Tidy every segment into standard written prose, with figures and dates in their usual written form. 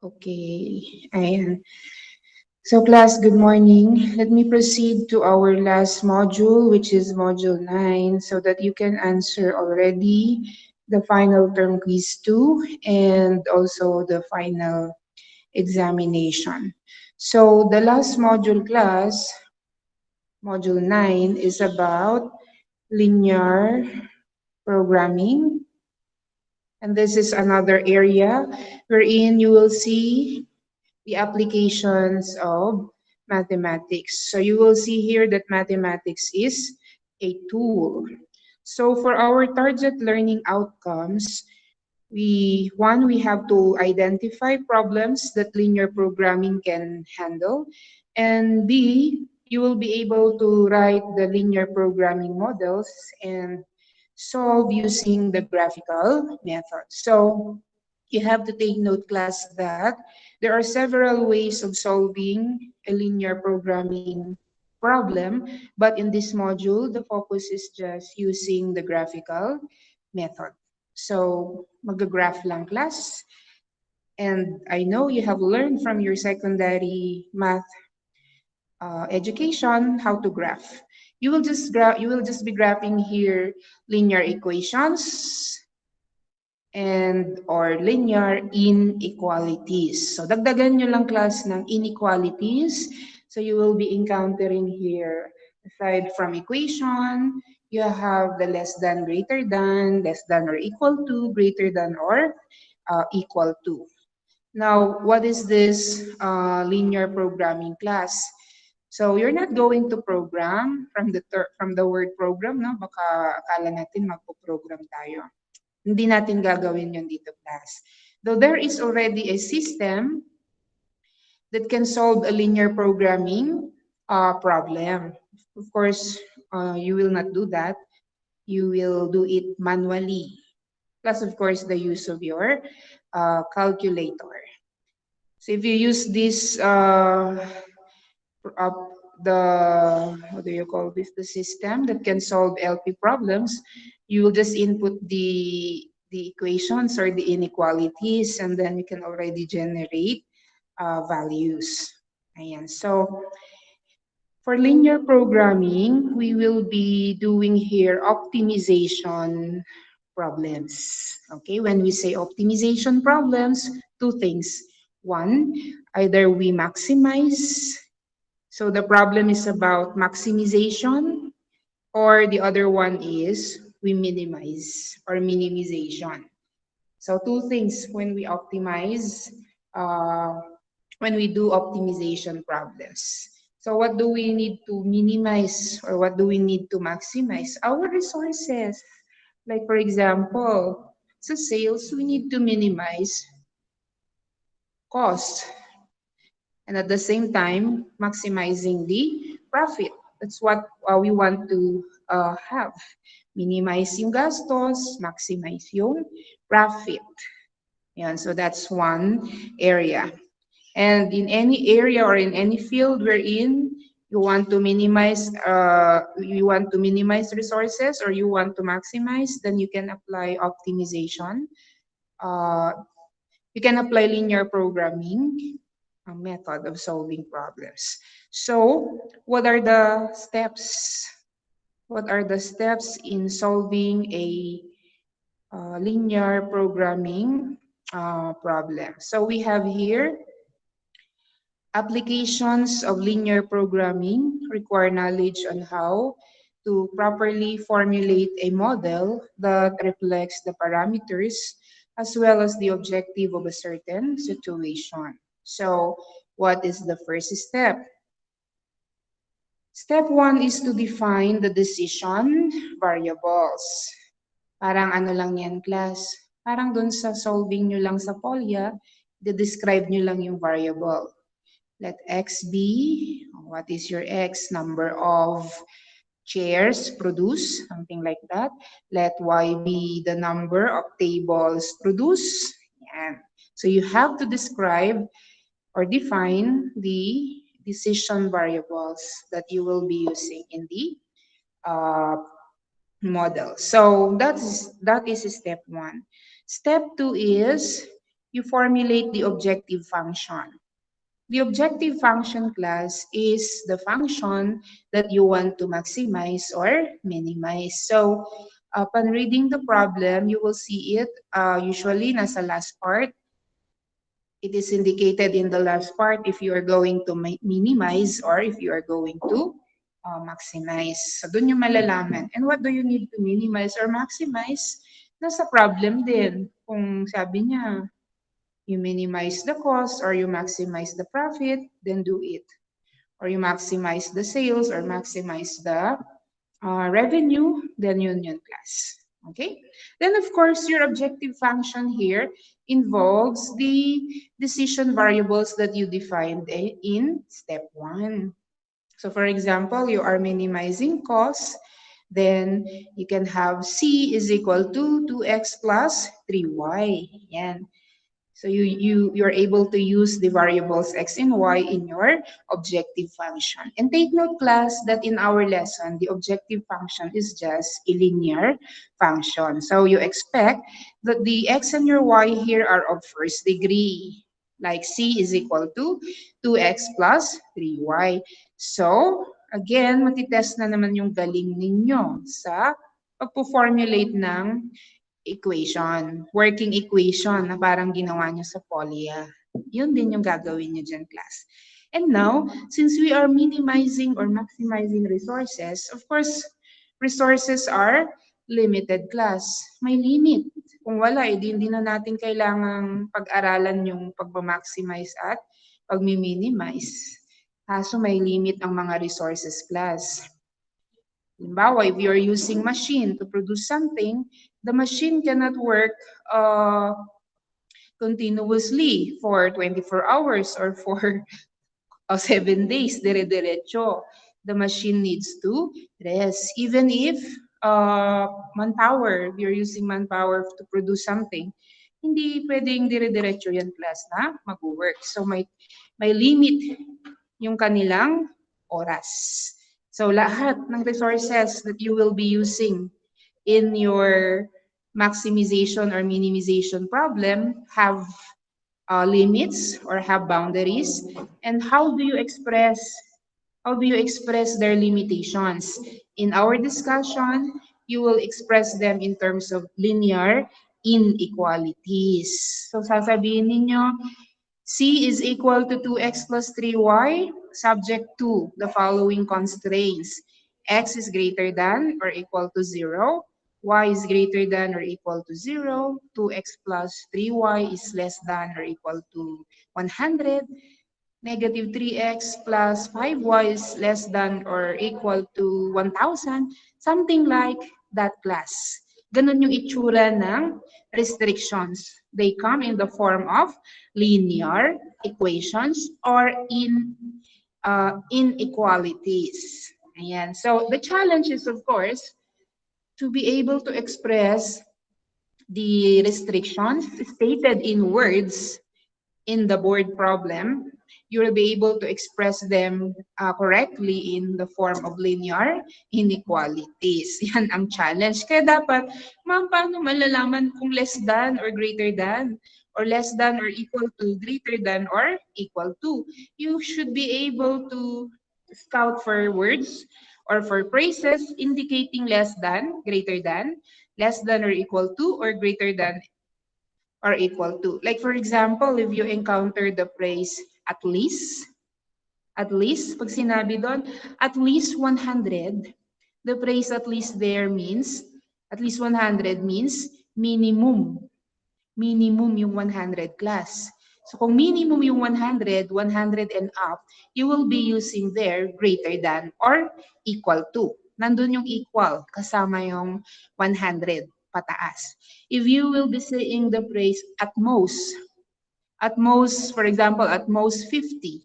Okay, ayan. So class, good morning. Let me proceed to our last module, which is module 9, so that you can answer already the final term quiz 2 and also the final examination. So the last module class, module 9, is about linear programming. And this is another area wherein you will see the applications of mathematics. So you will see here that mathematics is a tool. So for our target learning outcomes, we have to identify problems that linear programming can handle, and B, you will be able to write the linear programming models and solve using the graphical method. So you have to take note, class, that there are several ways of solving a linear programming problem, but in this module, the focus is just using the graphical method. So, mag-graph lang, class. And I know you have learned from your secondary math education how to graph. You will just be graphing here linear equations and or linear inequalities. So dagdagan nyo lang, class, ng inequalities. So you will be encountering here, aside from equation, you have the less than or equal to, greater than or equal to. Now, what is this linear programming, class? So you're not going to program from the word program, no? Baka akala natin magpo-program tayo. Hindi natin gagawin yun dito, class. Though there is already a system that can solve a linear programming problem. Of course, you will not do that. You will do it manually. Plus, of course, the use of your calculator. So if you use this, uh, what do you call this, the system that can solve LP problems, you will just input the equations or the inequalities, and then you can already generate values. Ayan. So for linear programming, we will be doing here optimization problems. Okay, when we say optimization problems, two things. One, either we maximize, so the problem is about maximization, or the other one is we minimize or minimization. So two things when we optimize, uh, when we do optimization problems. So what do we need to minimize or what do we need to maximize? Our resources. Like for example, sa sales, we need to minimize cost and at the same time maximizing the profit. That's what we want to have. Minimize yung gastos, maximize yung profit. Yan, so that's one area. And in any area or in any field we're in, you want to minimize resources or you want to maximize, then you can apply optimization. Uh, you can apply linear programming method of solving problems. So, what are the steps? What are the steps in solving a linear programming problem? So, we have here applications of linear programming require knowledge on how to properly formulate a model that reflects the parameters as well as the objective of a certain situation. So, what is the first step? Step 1 is to define the decision variables. Parang ano lang yan, class? Parang dun sa solving nyo lang sa polya, de-describe nyo lang yung variable. Let X be, what is your X? Number of chairs produced, something like that. Let Y be the number of tables produced. Yan. So you have to describe or define the decision variables that you will be using in the uh, model. So that is step 1. Step 2 is you formulate the objective function. The objective function class is the function that you want to maximize or minimize. So, upon reading the problem, you will see it usually nasa last part. It is indicated in the last part if you are going to minimize or if you are going to maximize. So, dun yung malalaman. And what do you need to minimize or maximize? Nasa problem din. Kung sabi niya, you minimize the cost or you maximize the profit, then do it. Or you maximize the sales or maximize the revenue, then yun class. Okay? Then of course, your objective function here involves the decision variables that you defined in step 1. So for example, you are minimizing costs, then you can have C is equal to 2x plus 3y. Yan. So you're able to use the variables x and y in your objective function. And take note, class, that in our lesson, the objective function is just a linear function. So you expect that the x and your y here are of first degree. Like c is equal to 2x plus 3y. So, again, matitest na naman yung galing ninyo sa pagpo-formulate ng equation, working equation na parang ginawa nyo sa polya. Yun din yung gagawin nyo dyan, class. And now, since we are minimizing or maximizing resources, of course, resources are limited, class. May limit. Kung wala, hindi na natin kailangang pag-aralan yung pag-maximize at pag-minimize. Kaso may limit ang mga resources, class. Halimbawa, if you're using machine to produce something, the machine cannot work continuously for 24 hours or for 7 days, dire-diretso. The machine needs to rest. Even if manpower, you're using manpower to produce something, hindi pwedeng dire-diretso yan, class, na mag-work. So may limit yung kanilang oras. So lahat ng resources that you will be using in your maximization or minimization problem have limits or have boundaries. And how do you express their limitations? In our discussion, you will express them in terms of linear inequalities. So sasabihin ninyo, C is equal to 2x plus 3y, subject to the following constraints. X is greater than or equal to 0. Y is greater than or equal to 0. 2x plus 3y is less than or equal to 100. Negative 3x plus 5y is less than or equal to 1,000. Something like that, class. Ganun yung itsura ng restrictions. They come in the form of linear equations or inequalities. Ayan. So the challenge is, of course, to be able to express the restrictions stated in words in the board problem. You will be able to express them correctly in the form of linear inequalities. Yan ang challenge. Kaya dapat, ma'am, paano malalaman kung less than or greater than? Or less than or equal to, greater than or equal to? You should be able to scout for words or for phrases indicating less than, greater than, less than or equal to, or greater than or equal to. Like for example, if you encounter the phrase at least, pag sinabi doon, at least 100, the phrase at least there means, at least 100 means minimum. Minimum yung 100 class. So kung minimum yung 100, 100 and up, you will be using there greater than or equal to. Nandun yung equal, kasama yung 100 pataas. If you will be saying the phrase at most, for example, at most 50.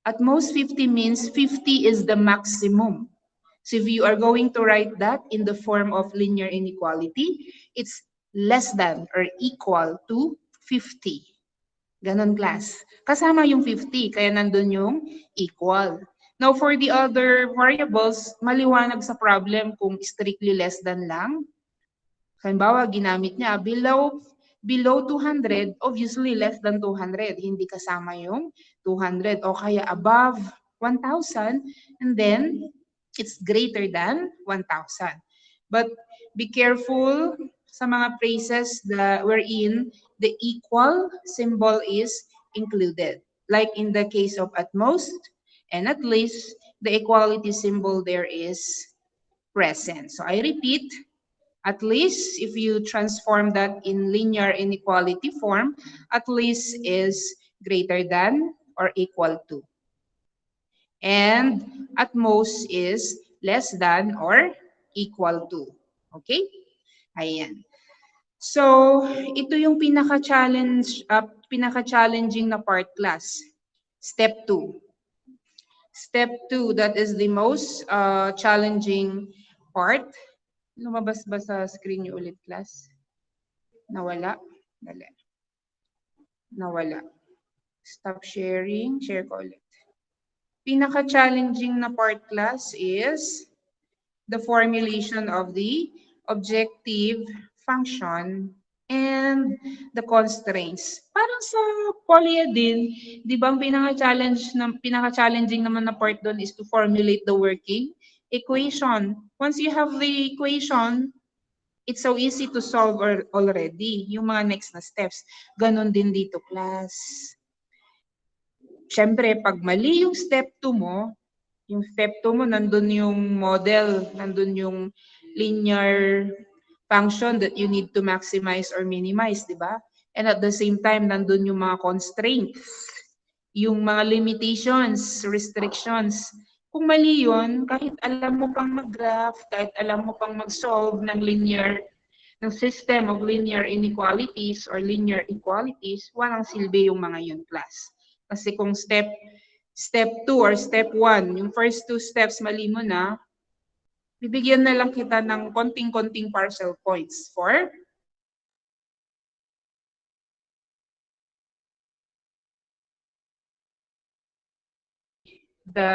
At most 50 means 50 is the maximum. So if you are going to write that in the form of linear inequality, it's less than or equal to 50. Ganon, class. Kasama yung 50, kaya nandun yung equal. Now, for the other variables, maliwanag sa problem kung strictly less than lang. Halimbawa, ginamit niya, below Below 200, obviously less than 200. Hindi kasama yung 200. O kaya above 1,000, and then it's greater than 1,000. But be careful sa mga phrases that wherein the equal symbol is included. Like in the case of at most and at least, the equality symbol there is present. So I repeat, at least if you transform that in linear inequality form, at least is greater than or equal to. And at most is less than or equal to. Okay? Ayan. So, ito yung pinaka-challenging na part, class. Step 2. Step 2, that is the most challenging part. Lumabas ba sa screen niyo ulit, class? Nawala? Dali. Nawala. Stop sharing. Share ko ulit. Pinaka-challenging na part, class, is the formulation of the objective function and the constraints. Parang sa Polya din, di ba ang pinaka-challenging naman na part doon is to formulate the working equation. Once you have the equation, it's so easy to solve already yung mga next na steps. Ganon din dito, class. Siyempre, pag mali yung step 2 mo, yung step 2 mo, nandun yung model, nandun yung linear function that you need to maximize or minimize, di ba? And at the same time, nandun yung mga constraints, yung mga limitations, restrictions. Kung mali yun, kahit alam mo pang mag-graph, kahit alam mo pang mag-solve ng system of linear inequalities or linear equalities, walang silbi yung mga yun, class. Kasi kung step 2 or step 1, yung first 2 steps mali mo na, bibigyan na lang kita ng konting-konting partial points for the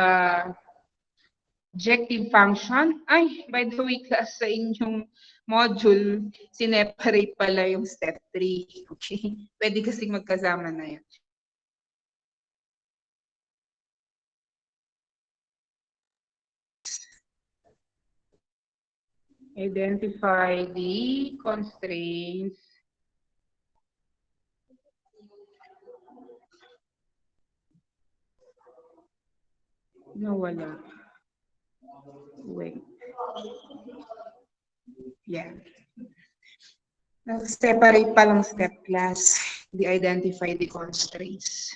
objective function. Ay, by the way, class, sa inyong module, sineparate pala yung step 3. Okay? Pwede kasing magkasama na yan. Identify the constraints nawala. Wait. Yeah. Separate pa lang step, class. The identify the constraints.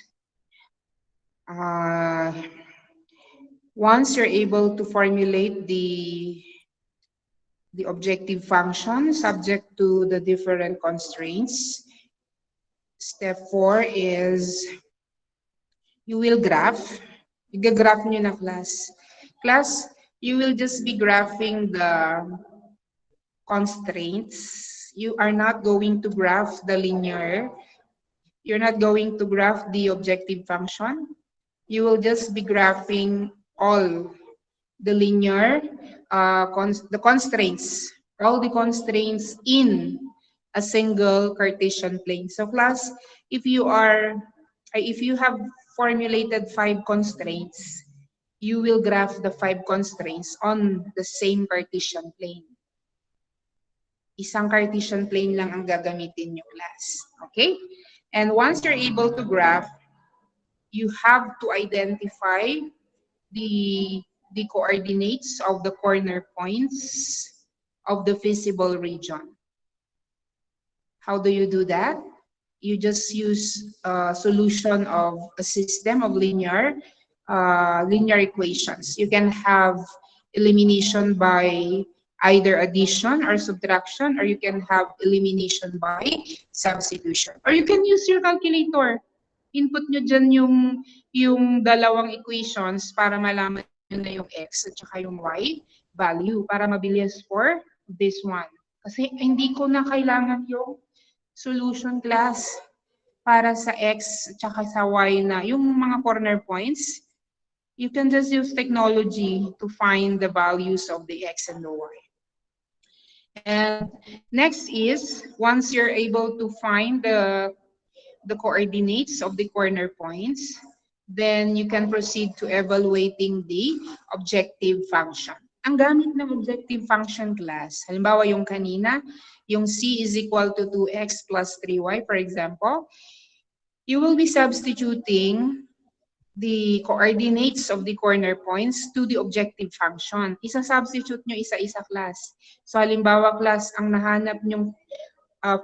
Once you're able to formulate the objective function subject to the different constraints, step 4 is you will graph. Iga-graph nyo na, class. Class, you will just be graphing the constraints. You are not going to graph the linear. You're not going to graph the objective function. You will just be graphing all the linear, the constraints, all the constraints in a single Cartesian plane. So class, if you have formulated 5 constraints, you will graph the 5 constraints on the same Cartesian plane. Isang Cartesian plane lang ang gagamitin nyo, class. Okay? And once you're able to graph, you have to identify the coordinates of the corner points of the feasible region. How do you do that? You just use a solution of a system of linear equations. You can have elimination by either addition or subtraction, or you can have elimination by substitution. Or you can use your calculator. Input nyo dyan yung dalawang equations para malaman nyo na yung x at saka yung y value para mabilis for this one. Kasi hindi ko na kailangan yung solution, class, para sa x at saka sa y na yung mga corner points. You can just use technology to find the values of the x and the y. And next is, once you're able to find the coordinates of the corner points, then you can proceed to evaluating the objective function. Ang gamit ng objective function class, halimbawa yung kanina, yung c is equal to 2x plus 3y, for example, you will be substituting the coordinates of the corner points to the objective function. Isa-substitute nyo isa-isa class. So halimbawa class, ang nahanap nyong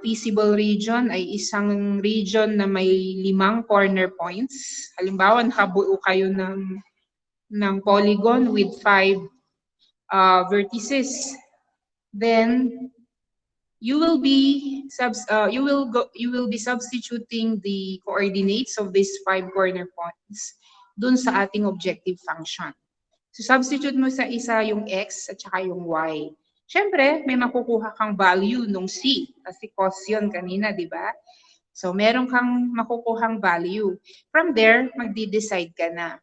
feasible region ay isang region na may 5 corner points. Halimbawa, nakabuo kayo ng polygon with 5 vertices. Then you will be substituting the coordinates of these 5 corner points dun sa ating objective function. So substitute mo sa isa yung x at saka yung y. Siyempre, may makukuha kang value nung c kasi cos yun kanina, di ba? So meron kang makukuhang value. From there, magde-decide ka na.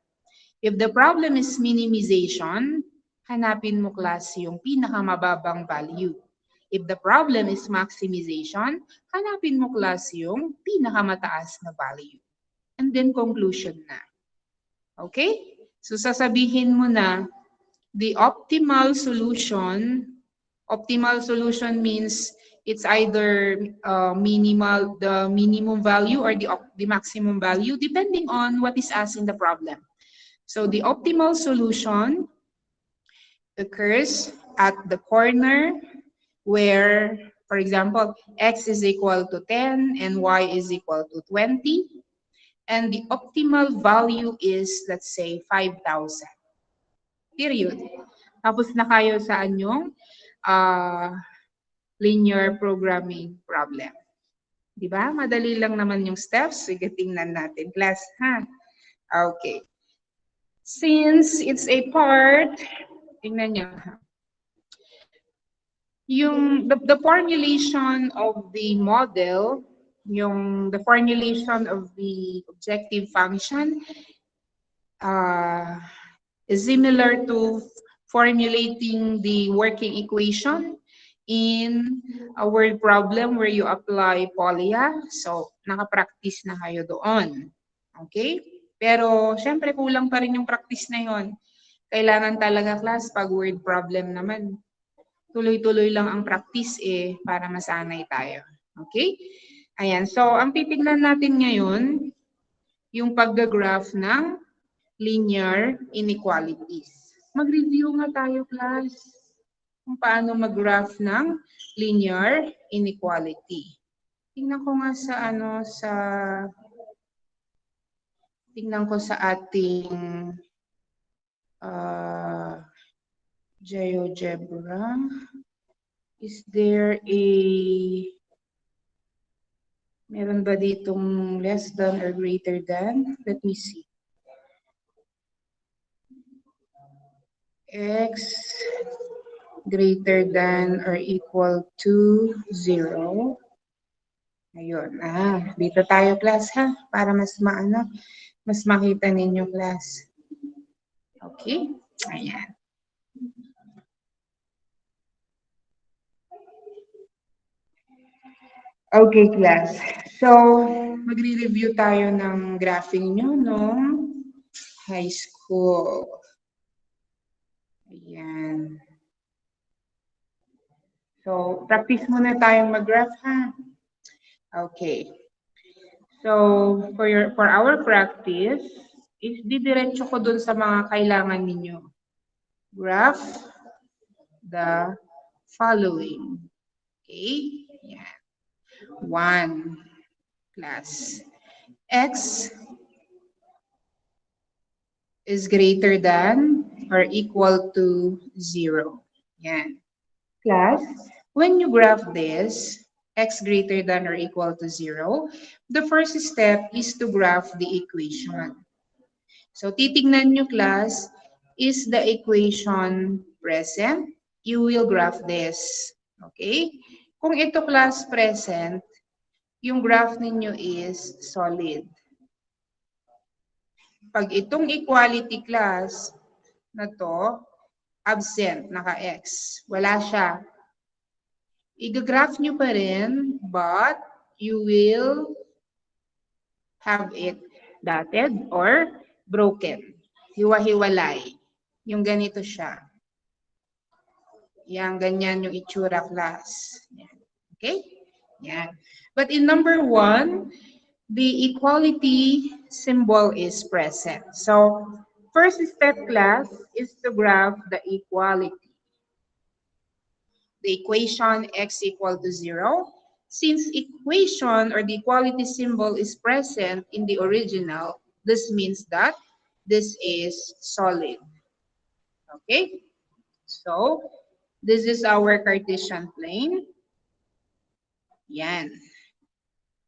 If the problem is minimization, hanapin mo class yung pinakamababang value. If the problem is maximization, hanapin mo class yung pinakamataas na value. And then conclusion na. Okay? So sasabihin mo na the optimal solution means it's either the minimum value or the maximum value depending on what is asked in the problem. So the optimal solution occurs at the corner where, for example, x is equal to 10 and y is equal to 20. And the optimal value is, let's say, 5,000. Period. Tapos na kayo sa anyong linear programming problem. Di ba? Madali lang naman yung steps. Sige, tingnan natin. Class, ha? Okay. Since it's a part, tingnan nyo. Yung the formulation of the model, the formulation of the objective function is similar to formulating the working equation in a word problem where you apply polya. So, nakapractice na kayo doon. Okay? Pero, syempre, kulang pa rin yung practice na yon. Kailangan talaga, class, pag word problem naman, tuloy-tuloy lang ang practice para masanay tayo. Okay? Ayan. So, ang titignan natin ngayon, yung pag-graph ng linear inequalities. Mag-review nga tayo, class, kung paano mag-graph ng linear inequality. Tingnan ko nga tingnan ko sa ating GeoGebra. Is there meron ba ditong less than or greater than? Let me see. X greater than or equal to 0. Ayun. Dito tayo, class, ha? Para mas mas makita ninyo, class. Okay? Ayan. Okay, class. So, magre-review tayo ng graphing nyo nung high school. Ayan. So, practice muna tayong mag-graph, ha? Okay. So, for our practice, is didiretso ko dun sa mga kailangan ninyo. Graph the following. Okay? Ayan. 1 plus x is greater than or equal to 0. Yan. Class, when you graph this, x greater than or equal to 0, the first step is to graph the equation. So, titignan nyo, class, is the equation present? You will graph this. Okay? Kung ito, class, present, yung graph ninyo is solid. Pag itong equality, class, na to, absent, naka-x. Wala siya. I-graph nyo pa rin, but you will have it dotted or broken. Hiwa-hiwalay. Yung ganito siya. Yan, ganyan yung itsura, class. Yan. Okay? Yan. But in number 1, the equality symbol is present. So, first step, class, is to graph the equality. The equation x equal to 0. Since equation or the equality symbol is present in the original, this means that this is solid. Okay? So, this is our Cartesian plane. Yan.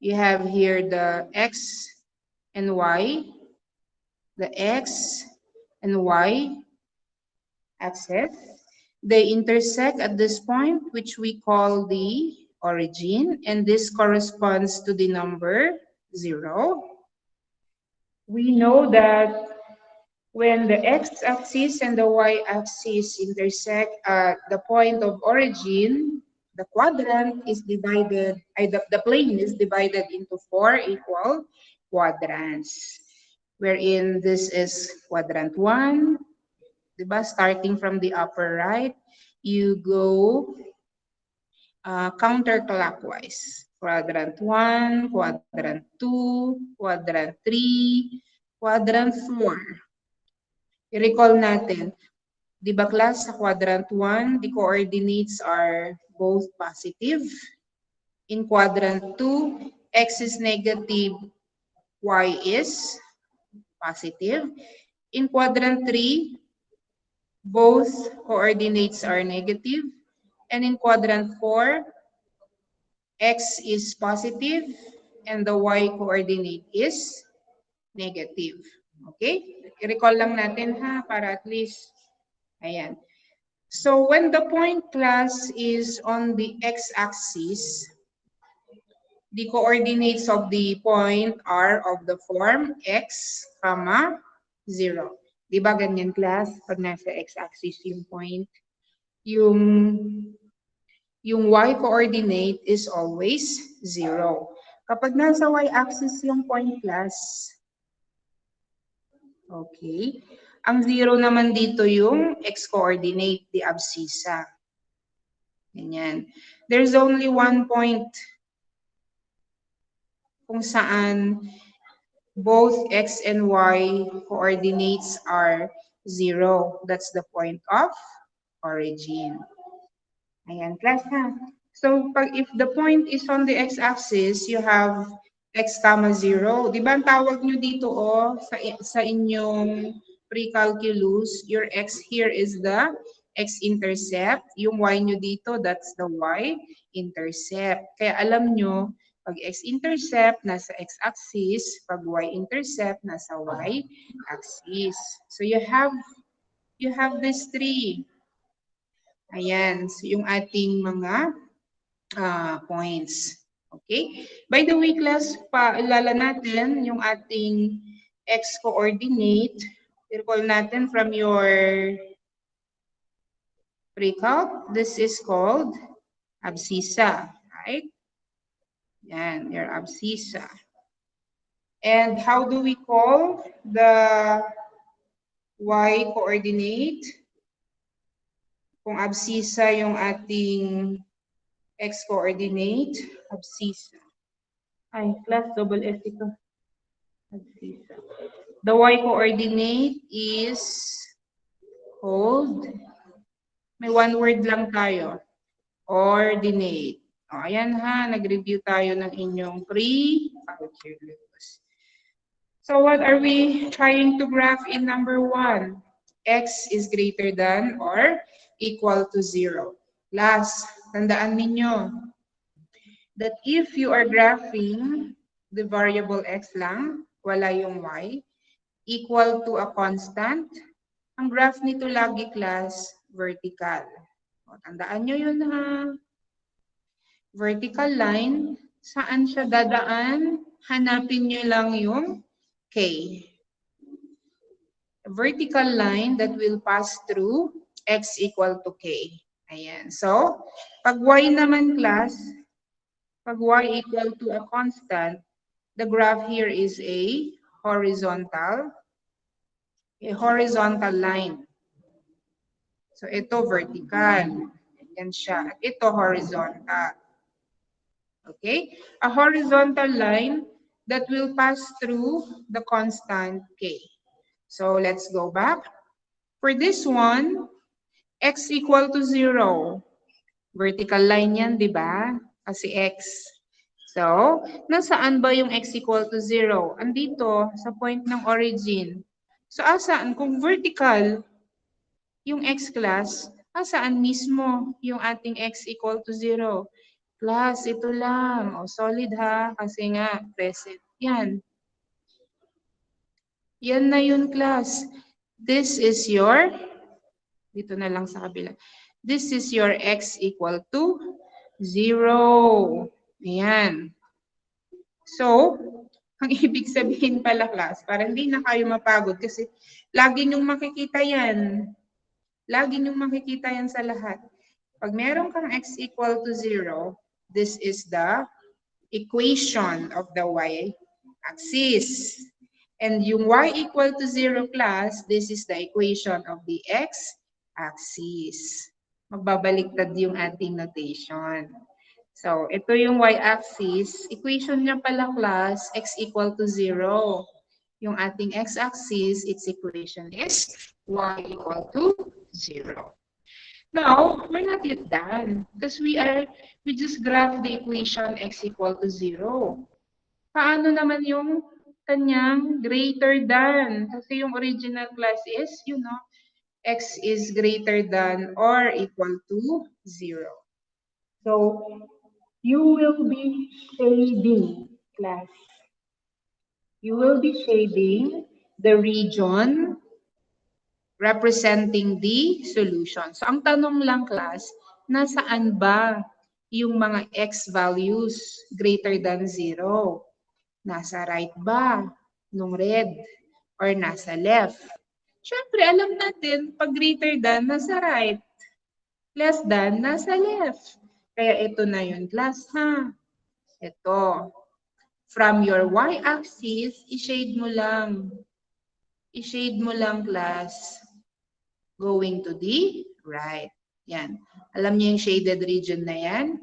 You have here the x and y, the x and y axis. They intersect at this point, which we call the origin, and this corresponds to the number 0. We know that when the x-axis and the y-axis intersect at the point of origin, the quadrant is divided, the plane is divided into 4 equal quadrants, wherein this is quadrant 1, diba? Starting from the upper right, you go counterclockwise. Quadrant 1, quadrant 2, quadrant 3, quadrant 4. I-recall natin, di ba class, sa quadrant 1, the coordinates are both positive. In quadrant 2, x is negative, y is positive. In quadrant 3, both coordinates are negative. And in quadrant 4, x is positive and the y coordinate is negative. Okay? I-recall lang natin ha, para at least, ayan. So when the point, class, is on the x-axis, the coordinates of the point are of the form x, 0. Di ba ganyan, class? Pag nasa x-axis yung point, yung y-coordinate is always 0. Kapag nasa y-axis yung point, class, okay, ang 0 naman dito yung x-coordinate, the abscissa. Ganyan. There's only one point kung saan both x and y coordinates are 0. That's the point of origin. Ayan, class ha. So, if the point is on the x-axis, you have x, 0. Di ba ang tawag nyo dito sa inyong pre-calculus, your x here is the x-intercept. Yung y nyo dito, that's the y-intercept. Kaya alam nyo, pag x-intercept, nasa x-axis. Pag y-intercept, nasa y-axis. So, you have these three. Ayan, so yung ating mga points. Okay? By the way, class, paalala natin yung ating x-coordinate. I-recall natin from your pre-calc. This is called abscissa, right? Yan, your abscissa. And how do we call the y-coordinate? Kung abscissa yung ating x-coordinate, abscissa. Ay, class, double S ito. Abscissa. The y-coordinate is called, may one word lang tayo, ordinate. O, ayan ha, nag-review tayo ng inyong pre-calculus. So what are we trying to graph in number 1? X is greater than or equal to 0. Last, tandaan ninyo that if you are graphing the variable x lang, wala yung y, equal to a constant, ang graph nito lagi, class, vertical. O, tandaan nyo yun ha. Vertical line, saan siya dadaan? Hanapin nyo lang yung k. A vertical line that will pass through x equal to k. Ayan. So, pag y naman class, pag y equal to a constant, the graph here is a horizontal line. So, ito vertical. Yan siya. At ito horizontal. Okay? A horizontal line that will pass through the constant k. So, let's go back. For this one, x equal to 0. Vertical line yan, di ba? Kasi x. So, nasaan ba yung x equal to 0? Andito, sa point ng origin. So, asaan? Kung vertical yung x class, asaan mismo yung ating x equal to 0? Class, ito lang. O, solid ha, kasi nga, present. Yan. Yan na yun, class. This is your, dito na lang sa kabila. This is your x equal to 0. Ayan. So, ang ibig sabihin pala, class, para hindi na kayo mapagod kasi lagi niyong makikita yan. Lagi niyong makikita yan sa lahat. Pag meron kang x equal to 0, this is the equation of the y-axis. And yung y equal to 0, class, this is the equation of the x-axis. Magbabaliktad yung ating notation. So, ito yung y-axis. Equation niya pala, class, x equal to 0. Yung ating x-axis, its equation is y equal to 0. Now, we're not yet done because we just graph the equation x equal to 0. Paano naman yung kanyang greater than? Kasi yung original class is, x is greater than or equal to 0. So, you will be shading, class. You will be shading the region representing the solution. So, ang tanong lang, class, nasaan ba yung mga x values greater than 0? Nasa right ba nung red or nasa left? Siyempre, alam natin, pag greater than, nasa right. Less than, nasa left. Kaya ito na yun, class, ha? Ito. From your y-axis, i-shade mo lang. I-shade mo lang, class. Going to the right. Yan. Alam niyo yung shaded region na yan?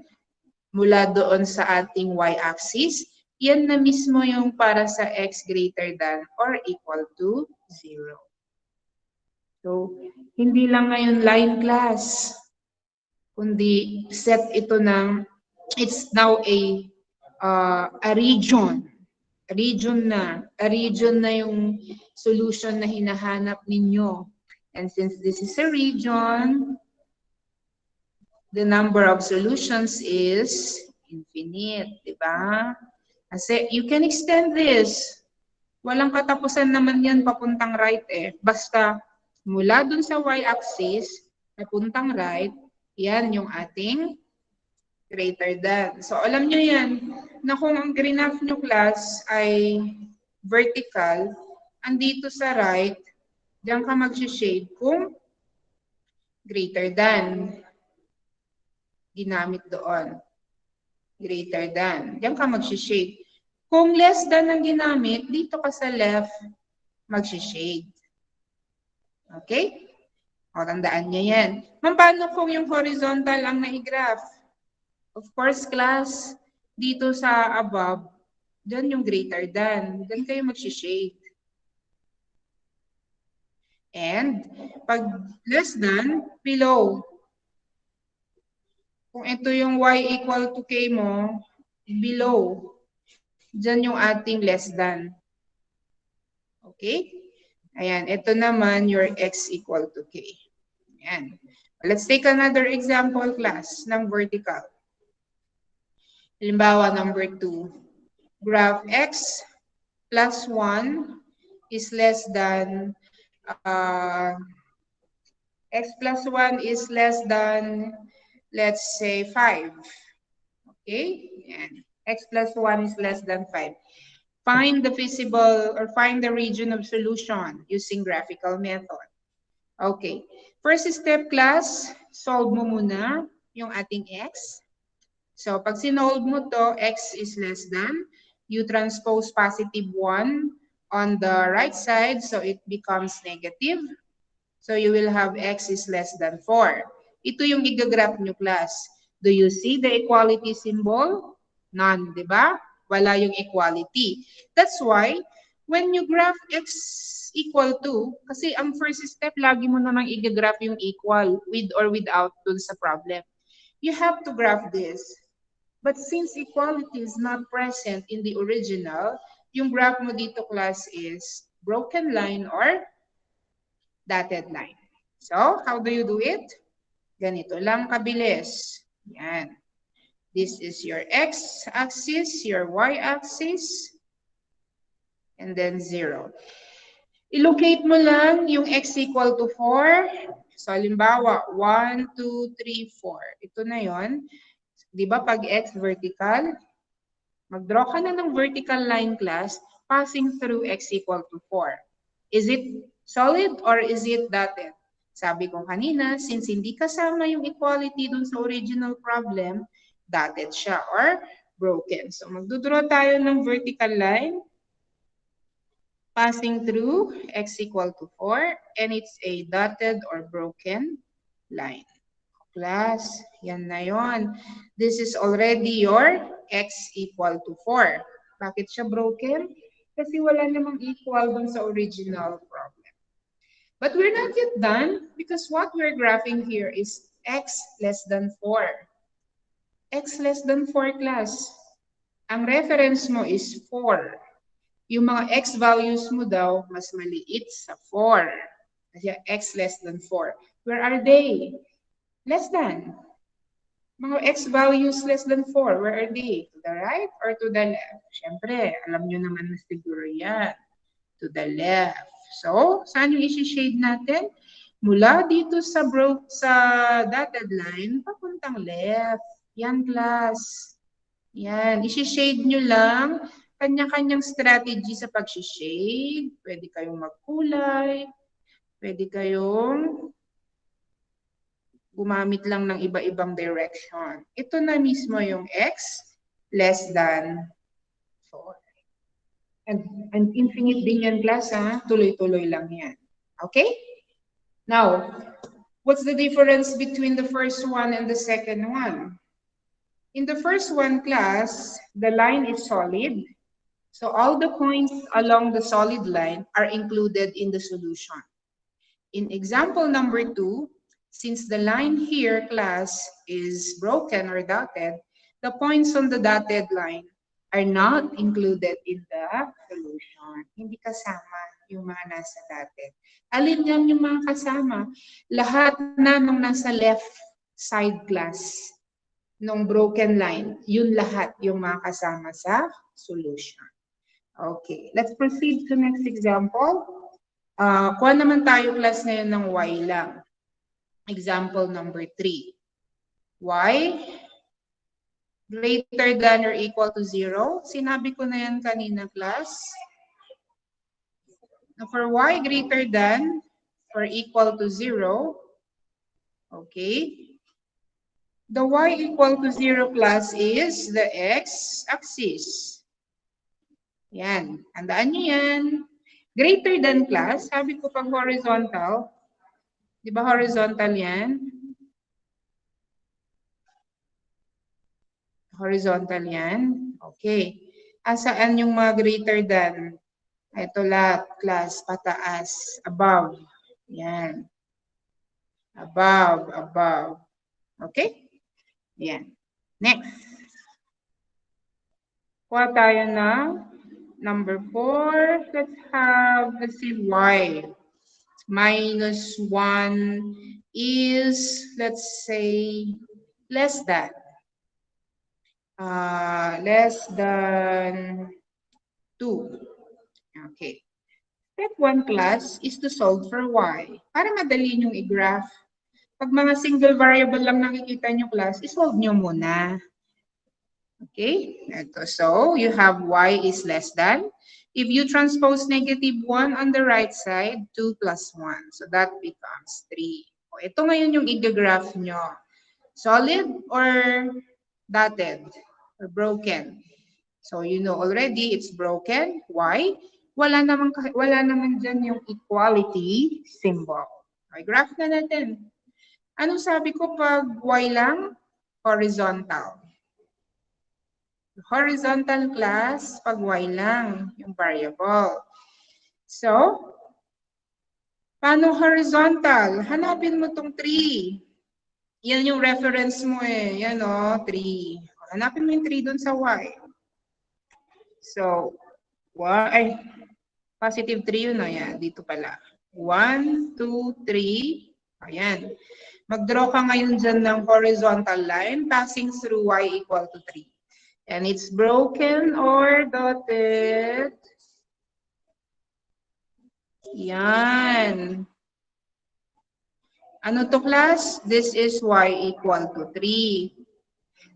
Mula doon sa ating y-axis, yan na mismo yung para sa x greater than or equal to 0. So, hindi lang ngayon line, class, kundi set ito ng, it's now a region. A region na yung solution na hinahanap ninyo. And since this is a region, the number of solutions is infinite, di ba? Kasi you can extend this. Walang katapusan naman yan papuntang right eh. Basta mula dun sa y-axis, papuntang right, yan yung ating greater than. So alam nyo yan, na kung ang graph nyo, class, ay vertical, andito sa right, diyan ka mag-shade kung greater than. Ginamit doon. Greater than. Diyan ka mag-shade. Kung less than ang ginamit, dito ka sa left, mag-shade. Okay? O, tandaan niya yan. Paano kung yung horizontal ang nai-graph? Of course, class, dito sa above, dyan yung greater than. Dyan kayo mag-shade. And, pag less than, below. Kung ito yung y equal to k mo, below. Dyan yung ating less than. Okay? Ayan, ito naman your x equal to k. Ayan. Let's take another example, class, ng vertical. Halimbawa, number 2. Graph x plus 1 is less than, x plus 1 is less than, let's say, 5. Okay? Ayan. X plus 1 is less than 5. Find the feasible or find the region of solution using graphical method. Okay. First step, class, solve mo muna yung ating x. So, pag sinolve mo to, x is less than, you transpose positive 1 on the right side, so it becomes negative. So, you will have x is less than 4. Ito yung igagraph nyo, class. Do you see the equality symbol? None, di ba? Wala yung equality. That's why, when you graph x equal to, kasi ang first step, lagi mo namang igagraph yung equal with or without dun sa problem. You have to graph this. But since equality is not present in the original, yung graph mo dito, class, is broken line or dotted line. So, how do you do it? Ganito lang kabilis. Yan. This is your x-axis, your y-axis, and then 0. I-locate mo lang yung x equal to 4. So, halimbawa, 1, 2, 3, 4. Ito na yon. Di ba pag x vertical, mag-draw ka na ng vertical line, class, passing through x equal to 4. Is it solid or is it dotted? Sabi ko kanina, since hindi kasama yung equality dun sa original problem, dotted siya or broken. So magdodraw tayo ng vertical line passing through x equal to 4 and it's a dotted or broken line. Class, yan na yon. This is already your x equal to 4. Bakit siya broken? Kasi wala namang equal dun sa original problem. But we're not yet done because what we're graphing here is x less than 4. X less than 4, class. Ang reference mo is 4. Yung mga x values mo daw, mas maliit sa 4. Kasi x less than 4. Where are they? Less than. Mga x values less than 4, where are they? To the right or to the left? Siyempre, alam nyo naman na siguro yan. To the left. So, saan yung isi-shade natin? Mula dito sa dotted line, papuntang left. Yan, class. Yan. Isi-shade nyo lang. Kanya-kanyang strategy sa pag-shade. Pwede kayong magkulay. Pwede kayong gumamit lang ng iba-ibang direction. Ito na mismo yung x less than 4. And infinite din yan, class, ha? Tuloy-tuloy lang yan. Okay? Now, what's the difference between the first one and the second one? In the first one, class, the line is solid. So all the points along the solid line are included in the solution. In example number 2, since the line here, class, is broken or dotted, the points on the dotted line are not included in the solution. Hindi kasama yung mga nasa dotted. Alin yan yung mga kasama? Lahat na nung nasa left side, class, nung broken line, yun lahat yung mga kasama sa solution. Okay, let's proceed to next example. Kuha naman tayo, class, ngayon ng y lang. Example number 3. Y greater than or equal to 0. Sinabi ko na yan kanina, class. For y greater than or equal to 0, okay, the y equal to 0, class, is the x-axis. Yan. Handaan nyo yan. Greater than, class, sabi ko pag horizontal, di ba horizontal yan? Horizontal yan. Okay. Asaan yung mga greater than? Ito lahat, class, pataas, above. Yan. Above, above. Okay? Yan. Next. Kuha tayo na number 4. Let's see y. Minus 1 is, let's say, less than. Less than 2. Okay. Step 1, class, is to solve for y. Para madali nyo i-graph. Pag mga single variable lang nakikita nyo, class, isolve nyo muna. Okay? Ito. So, you have y is less than. If you transpose negative 1 on the right side, 2 plus 1. So, that becomes 3. O, ito ngayon yung i-graph nyo. Solid or dotted or broken? So you know already it's broken. Why? Wala naman dyan yung equality symbol. Okay, graph na natin. Anong sabi ko pag y lang? Horizontal. Horizontal class pag y lang yung variable. So, paano horizontal? Hanapin mo tong 3. Yan yung reference mo eh. Yan o, 3. Hanapin mo yung 3 dun sa y. So, ay, positive 3 yun o. Yan, dito pala. 1, 2, 3. Ayan. Mag-draw ka ngayon dyan ng horizontal line passing through y equal to 3. And it's broken or dotted. Yan. Ano to class? This is y equal to 3.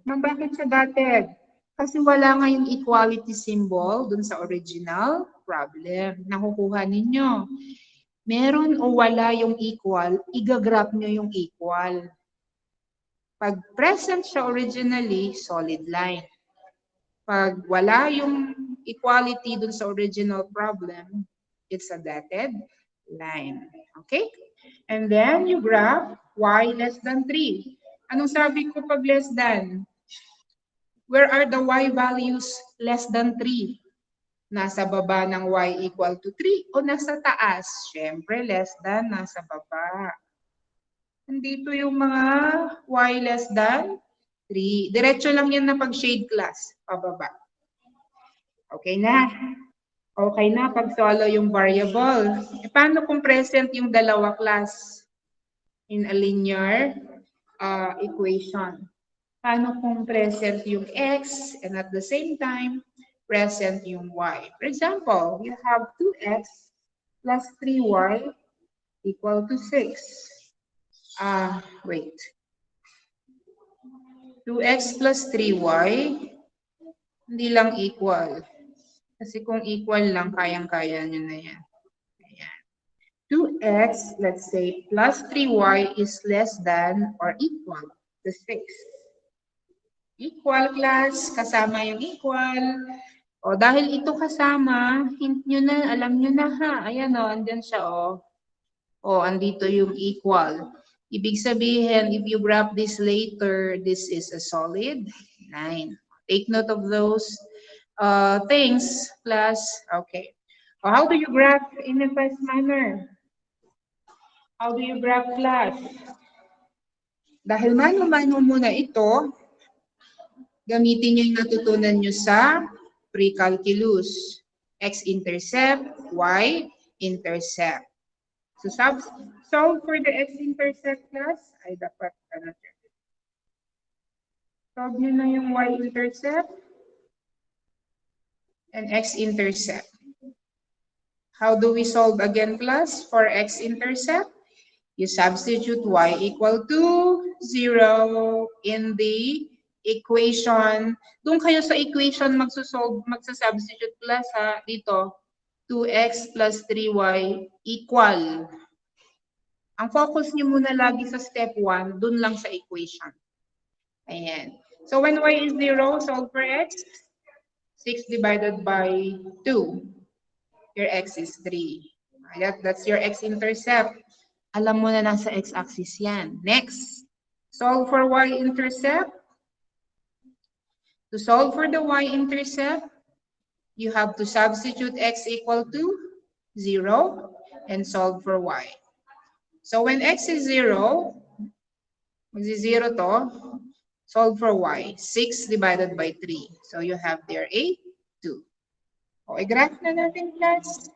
Bakit siya dotted? Kasi wala nga yung equality symbol dun sa original problem. Nakukuha ninyo. Meron o wala yung equal, igagraph nyo yung equal. Pag present siya originally, solid line. Pag wala yung equality dun sa original problem, it's a dotted line. Okay? And then you graph y less than 3. Anong sabi ko pag less than? Where are the y values less than 3? Nasa baba ng y equal to 3 o nasa taas? Siyempre, less than, nasa baba. Nandito yung mga y less than 3. Diretso lang yan na pag-shade class, pababa. Okay na? Okay na pag solo yung variable. E, paano kung present yung dalawa class in a linear equation? Paano kung present yung x and at the same time, present yung y? For example, you have 2x plus 3y equal to 6. Wait. 2x plus 3y, hindi lang equal. Kasi kung equal lang, kayang-kaya nyo na yan. Ayan. 2x, let's say, plus 3y is less than or equal to 6. Equal class, kasama yung equal. O, dahil ito kasama, hint nyo na, alam nyo na ha. Ayan o, andyan siya o. O, andito yung equal. Ibig sabihin, if you graph this later, this is a solid line. Take note of those things, class. Okay. O, how do you graph in a fast manner? How do you graph class? Dahil mano-mano muna ito, gamitin niyo yung natutunan niyo sa pre-calculus. X-intercept, Y-intercept. So, solve for the X-intercept class, ay dapat, solve niyo na yung Y-intercept and X-intercept. How do we solve again, class, for X-intercept? You substitute Y equal to 0 in the equation. Doon kayo sa equation magsasubstitute plus ha, dito, 2x plus 3y equal. Ang focus niyo muna lagi sa step 1, doon lang sa equation. Ayan. So when y is 0, solve for x. 6 divided by 2. Your x is 3. That's your x-intercept. Alam mo na nasa x-axis yan. Next, solve for y-intercept. To solve for the y-intercept, you have to substitute x equal to 0 and solve for y. So when x is 0, magsi-0 to, solve for y. 6 divided by 3. So you have there 8, 2. O, i-graph na natin, class.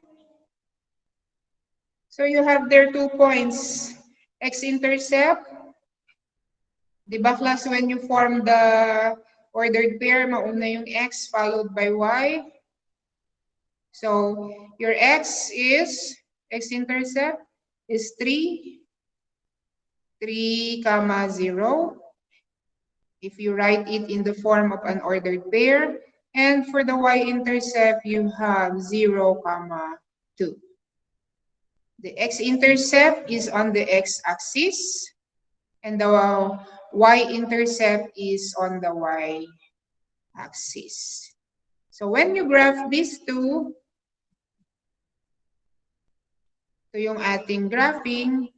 So you have there 2 points. X-intercept. Diba, class, when you form the ordered pair, mauna yung x followed by y. So your x is, x-intercept is 3, 3, 0. If you write it in the form of an ordered pair. And for the y-intercept, you have 0, 2. The x-intercept is on the x-axis, and the y-intercept is on the y-axis. So when you graph these two, ito yung ating graphing,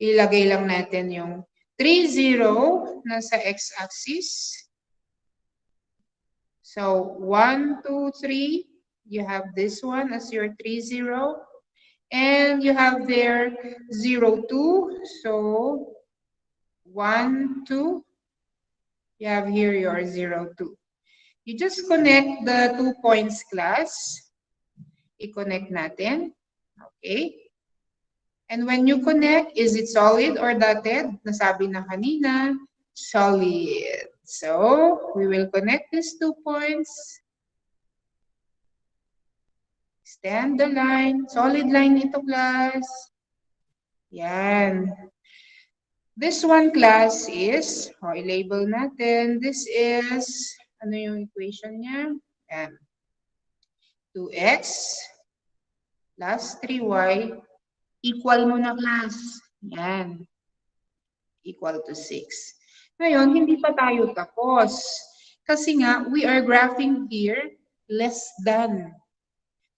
ilagay lang natin yung 3, 0 nasa x-axis. So 1, 2, 3, you have this one as your 3, 0. And you have there 0, 2. So 1, 2. You have here your 0, 2. You just connect the 2 points, class. I-connect natin. Okay. And when you connect, is it solid or dotted? Nasabi na kanina, solid. So we will connect these 2 points. Extend the line. Solid line ito, class. Yan. This one, class, is, i-label natin, this is, ano yung equation niya? Yan. 2x plus 3y equal mo na, class. Yan. Equal to 6. Ngayon, hindi pa tayo tapos. Kasi nga, we are graphing here less than.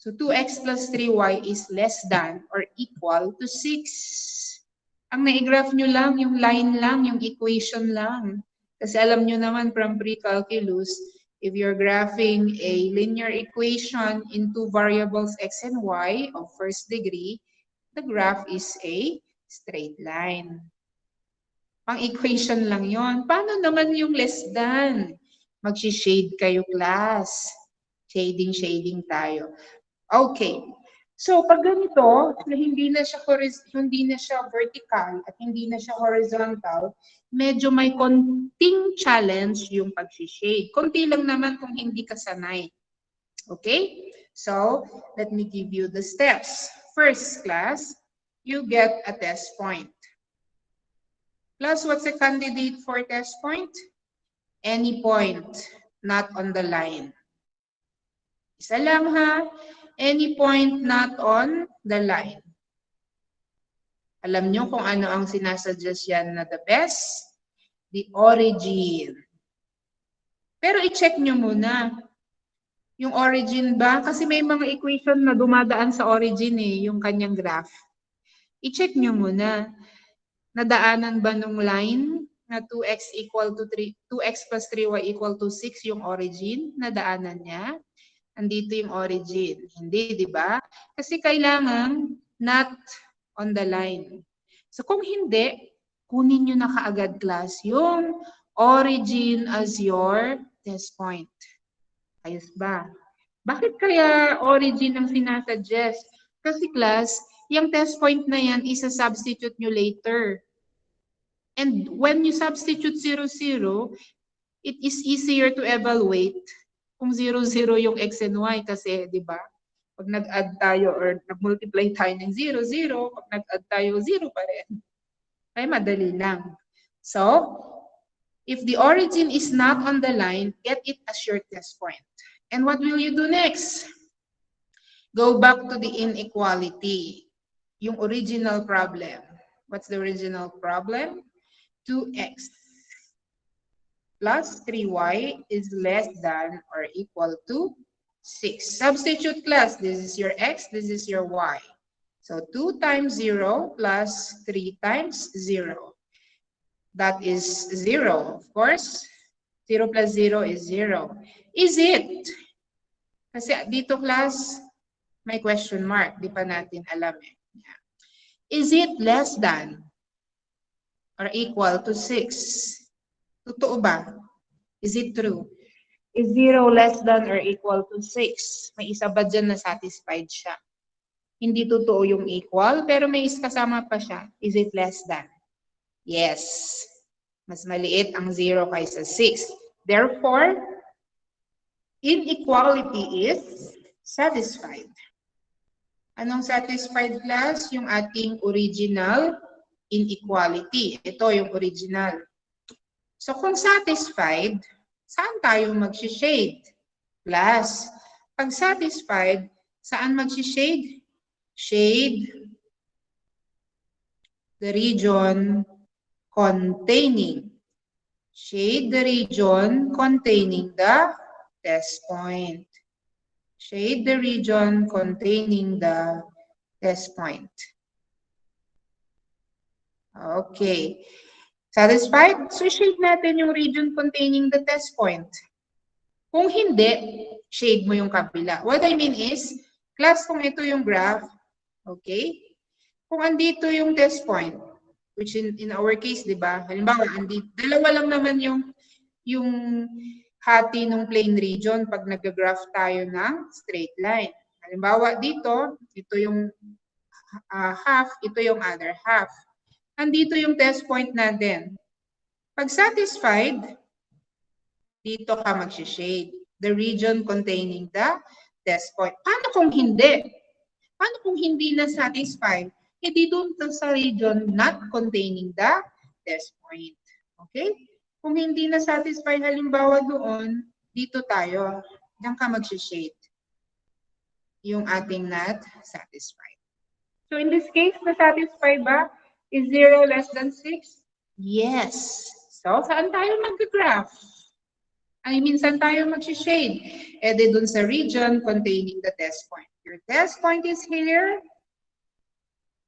So 2x plus 3y is less than or equal to 6. Ang naigraph nyo lang, yung line lang, yung equation lang. Kasi alam nyo naman from pre-calculus, if you're graphing a linear equation in two variables x and y of first degree, the graph is a straight line. Pang equation lang yon. Paano naman yung less than? Mag-shade kayo, class. Shading tayo. Okay. So, pag ganito, na hindi na siya vertical at hindi na siya horizontal, medyo may konting challenge yung pag-shade. Konti lang naman kung hindi ka sanay. Okay? So, let me give you the steps. First, class, you get a test point. Plus, what's a candidate for test point? Any point, not on the line. Isa lang, ha? Any point not on the line. Alam nyo kung ano ang sinasuggest yan na the best? The origin. Pero i-check nyo muna. Yung origin ba? Kasi may mga equation na dumadaan sa origin yung kanyang graph. I-check nyo muna. Nadaanan ba nung line na 2x plus 3y equal to 6 yung origin? Nadaanan niya? Andito yung origin. Hindi, di ba? Kasi kailangan not on the line. So kung hindi, kunin nyo na kaagad, class, yung origin as your test point. Ayos ba? Bakit kaya origin ang sinasuggest? Kasi, class, yung test point na yan, isa-substitute nyo later. And when you substitute 0, 0, it is easier to evaluate kung 0, 0 yung x and y kasi, di ba? Pag nag-add tayo or nag-multiply tayo ng 0, 0, pag nag-add tayo, 0 pa rin. Ay, madali lang. So, if the origin is not on the line, get it as your test point. And what will you do next? Go back to the inequality. Yung original problem. What's the original problem? 2x plus 3y is less than or equal to 6. Substitute, class. This is your x, this is your y. So 2 times 0 plus 3 times 0. That is 0, of course. 0 plus 0 is 0. Is it? Kasi dito, class, may question mark. Di pa natin alam eh. Is it less than or equal to 6? Totoo ba? Is it true? Is 0 less than or equal to 6? May isa ba dyan na satisfied siya? Hindi totoo yung equal, pero may kasama pa siya. Is it less than? Yes. Mas maliit ang 0 kaysa 6. Therefore, inequality is satisfied. Anong satisfied, class? Yung ating original inequality. Ito yung original. So kung satisfied, saan tayo mag-shade? Class, pag satisfied, saan mag-shade? Shade the region containing. Shade the region containing the test point. Shade the region containing the test point. Okay. Satisfied? So, shade natin yung region containing the test point. Kung hindi, shade mo yung kabila. What I mean is, class, kung ito yung graph, okay? Kung andito yung test point, which in our case, di ba? Halimbawa, dalawa lang naman yung hati ng plane region pag nag-graph tayo ng straight line. Halimbawa, dito, ito yung half, ito yung other half. Andito yung test point natin. Pag satisfied, dito ka mag-shade. The region containing the test point. Paano kung hindi? Paano kung hindi na satisfied? Hindi doon sa region not containing the test point. Okay? Kung hindi na satisfied, halimbawa doon, dito tayo. Diyan ka mag-shade. Yung ating not satisfied. So in this case, na-satisfied ba? Is 0 less than 6? Yes. So, saan tayo mag-graph? Saan tayo mag-shade? E di dun sa region containing the test point. Your test point is here.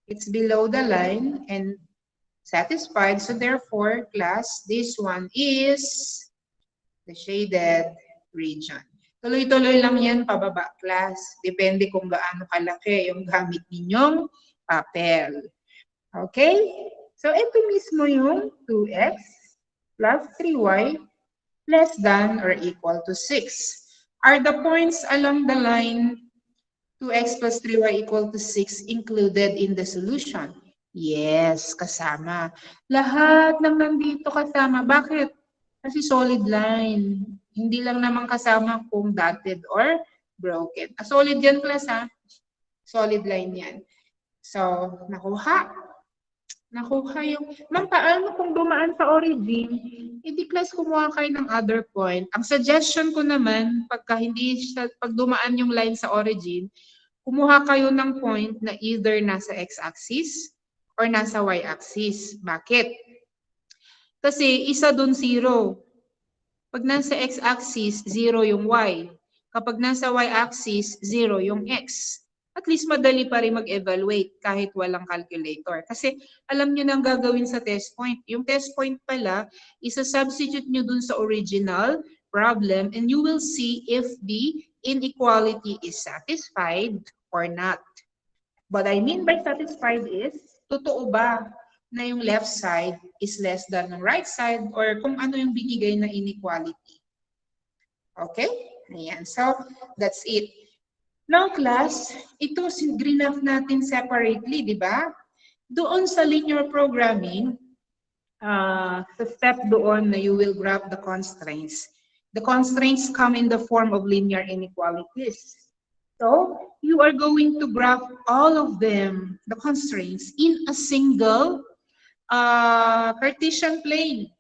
It's below the line and satisfied. So therefore, class, this one is the shaded region. Tuloy-tuloy lang yan pababa, class. Depende kung gaano kalaki yung gamit ninyong papel. Okay? So ito mismo yung 2x plus 3y less than or equal to 6. Are the points along the line 2x plus 3y equal to 6 included in the solution? Yes, kasama. Lahat ng nandito kasama. Bakit? Kasi solid line. Hindi lang naman kasama kung dotted or broken. Solid yan, class, ha? Solid line yan. So, nakuha yung, ma'am, paano kung dumaan sa origin? Hindi, class, kumuha kayo ng other point. Ang suggestion ko naman, pag dumaan yung line sa origin, kumuha kayo ng point na either nasa x-axis or nasa y-axis. Bakit? Kasi isa dun 0. Pag nasa x-axis, 0 yung y. Kapag nasa y-axis, 0 yung x. At least madali pa rin mag-evaluate kahit walang calculator. Kasi alam nyo nang gagawin sa test point. Yung test point pala, isa-substitute nyo dun sa original problem and you will see if the inequality is satisfied or not. What I mean by satisfied is, totoo ba na yung left side is less than the right side or kung ano yung binigay na inequality. Okay? Ayan. So, that's it. Now, class, ito graph natin separately, di ba? Doon sa linear programming, sa step doon na you will graph the constraints. The constraints come in the form of linear inequalities. So, you are going to graph all of them, the constraints, in a single Cartesian plane.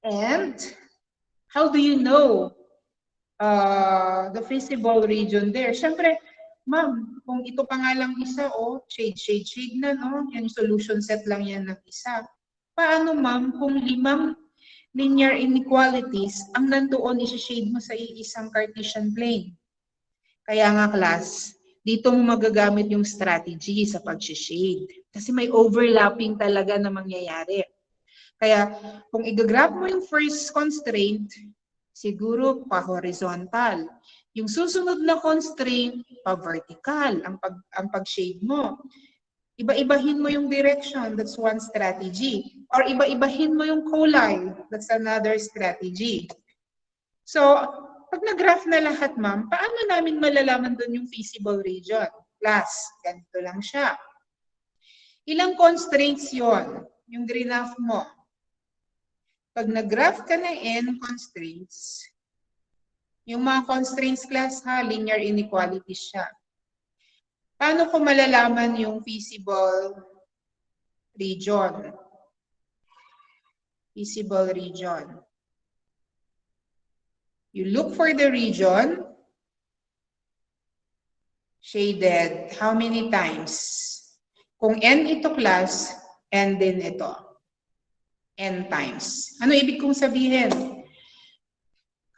And how do you know the feasible region there? Siyempre, ma'am, kung ito pa nga lang isa, shade na, no? Yan, solution set lang yan ng isa. Paano, ma'am, kung 5 linear inequalities ang nandoon isi-shade mo sa isang Cartesian plane? Kaya nga, class, dito mo magagamit yung strategy sa pag-shade. Kasi may overlapping talaga na mangyayari. Kaya, kung i-graph mo yung first constraint, siguro pa-horizontal. Yung susunod na constraint, pa-vertical ang pag-shade mo. Iba-ibahin mo yung direction, that's one strategy. Or iba-ibahin mo yung kulay, that's another strategy. So, pag nag-graph na lahat, ma'am, paano namin malalaman doon yung feasible region? Plus, ganito lang siya. Ilang constraints yon yung graph mo? Pag nag-graph ka na n constraints, yung mga constraints, class, ha, linear inequality siya. Paano ko malalaman yung feasible region? Feasible region. You look for the region, shaded, how many times? Kung n ito, class, and then ito, n times. Ano ibig kong sabihin?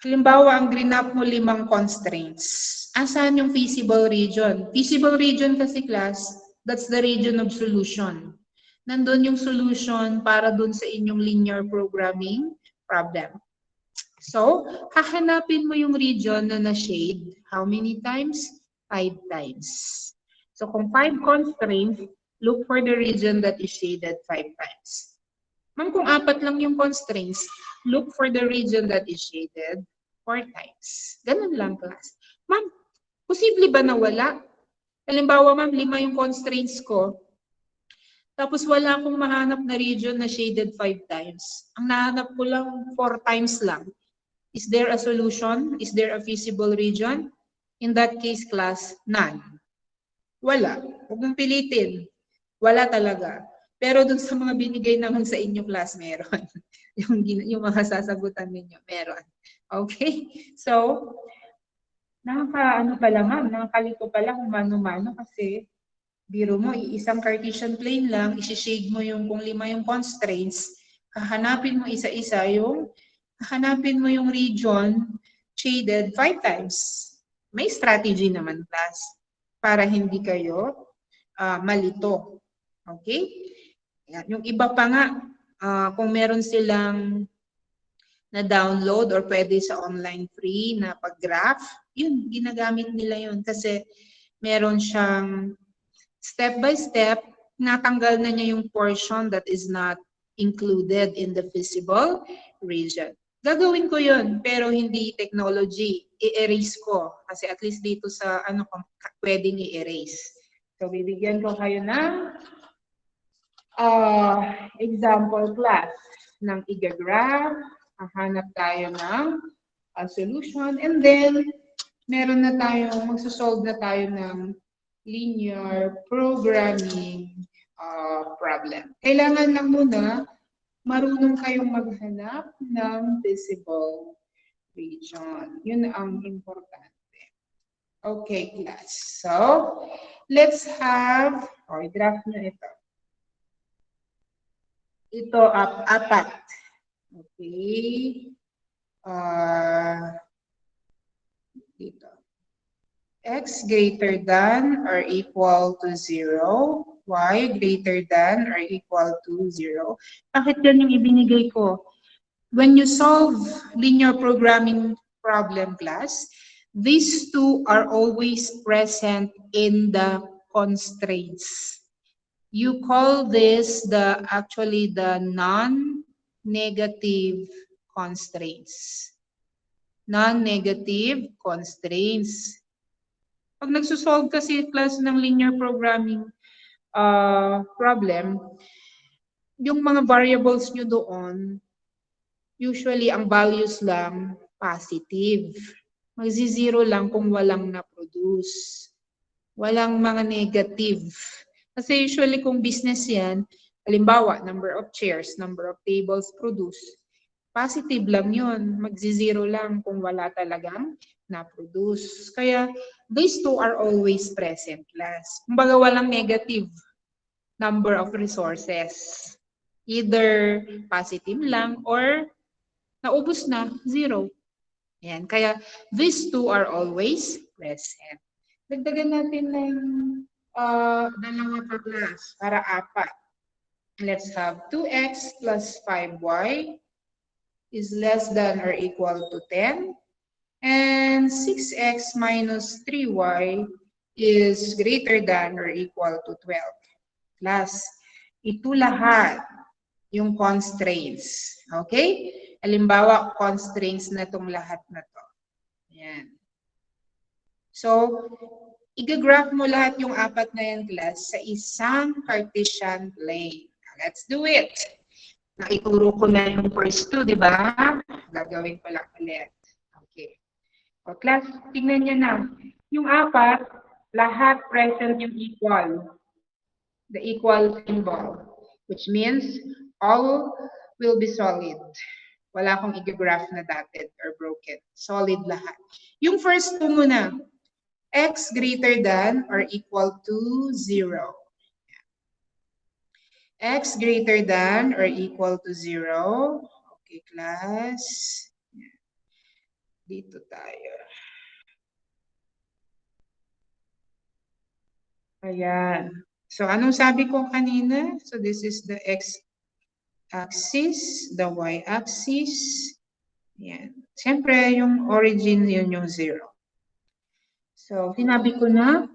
Halimbawa, ang grinap mo 5 constraints. Asan yung feasible region? Feasible region kasi class, that's the region of solution. Nandun yung solution para dun sa inyong linear programming problem. So, hahanapin mo yung region na na-shade. How many times? 5 times. So, kung 5 constraints, look for the region that is shaded 5 times. Ma'am, kung 4 lang yung constraints, look for the region that is shaded 4 times. Ganun lang, class. Ma'am, posible ba na wala? Halimbawa, ma'am, 5 yung constraints ko, tapos wala akong mahanap na region na shaded 5 times. Ang nahanap ko lang 4 times lang. Is there a solution? Is there a feasible region? In that case, class, none. Wala. Huwag mong pilitin. Wala talaga. Pero dun sa mga binigay naman sa inyo, class, meron. yung mga sasagutan ninyo, meron. Okay? So, ano pala ma'am, nakakalito pala kung mano-mano kasi biro mo, isang Cartesian plane lang, isi-shade mo yung kung 5 yung constraints, hahanapin mo isa-isa hahanapin mo yung region shaded 5 times. May strategy naman, class, para hindi kayo malito. Okay? Yung iba pa nga, kung meron silang na-download or pwede sa online free na pag-graph, yun, ginagamit nila yun kasi meron siyang step-by-step, natanggal na niya yung portion that is not included in the feasible region. Gagawin ko yun, pero hindi technology. I-erase ko. Kasi at least dito sa pwedeng i-erase. So, bibigyan ko kayo ng example class ng igagraph. Hahanap tayo ng solution. And then, meron na tayo, magsosolve na tayo ng linear programming problem. Kailangan lang muna marunong kayong maghanap ng feasible region. Yun ang importante. Okay, class. So, let's have, draft na ito. Ito, apat. Okay. Dito. X greater than or equal to 0, y greater than or equal to 0. Bakit yan yung ibinigay ko? When you solve linear programming problem, class, these two are always present in the constraints. You call this actually the non-negative constraints. Non-negative constraints. Pag nagsusolve kasi class ng linear programming problem, yung mga variables nyo doon, usually ang values lang positive. Magzi-zero lang kung walang na-produce. Walang mga negative. Kasi usually kung business yan, halimbawa, number of chairs, number of tables produced, positive lang yun. Magzi-zero lang kung wala talagang na-produce. Kaya, these two are always present, class. Kumbaga, walang negative number of resources. Either positive lang or naubos na, zero. Yan. Kaya, these two are always present. Dagdagan natin ng dalawa pa, class, para 4. Let's have 2x plus 5y is less than or equal to 10. And 6x minus 3y is greater than or equal to 12. Plus, ito lahat yung constraints. Okay? Halimbawa, constraints na itong lahat na to. Ayan. So, igagraph mo lahat yung 4 na yan, class, sa isang Cartesian plane. Let's do it. Naituro ko na yung first 2, di ba? Gagawin ko lang ulit. Okay. O, class, tingnan niyo na. Yung 4, lahat present yung equal. The equal symbol. Which means, all will be solid. Wala akong i-graph na dotted or broken. Solid lahat. Yung first 2 muna. X greater than or equal to 0. X greater than or equal to 0. Okay, class. Dito tayo. Ayan. So, anong sabi ko kanina? So, this is the x-axis, the y-axis. Ayan. Siyempre, yung origin, yun yung 0. So, sinabi ko na,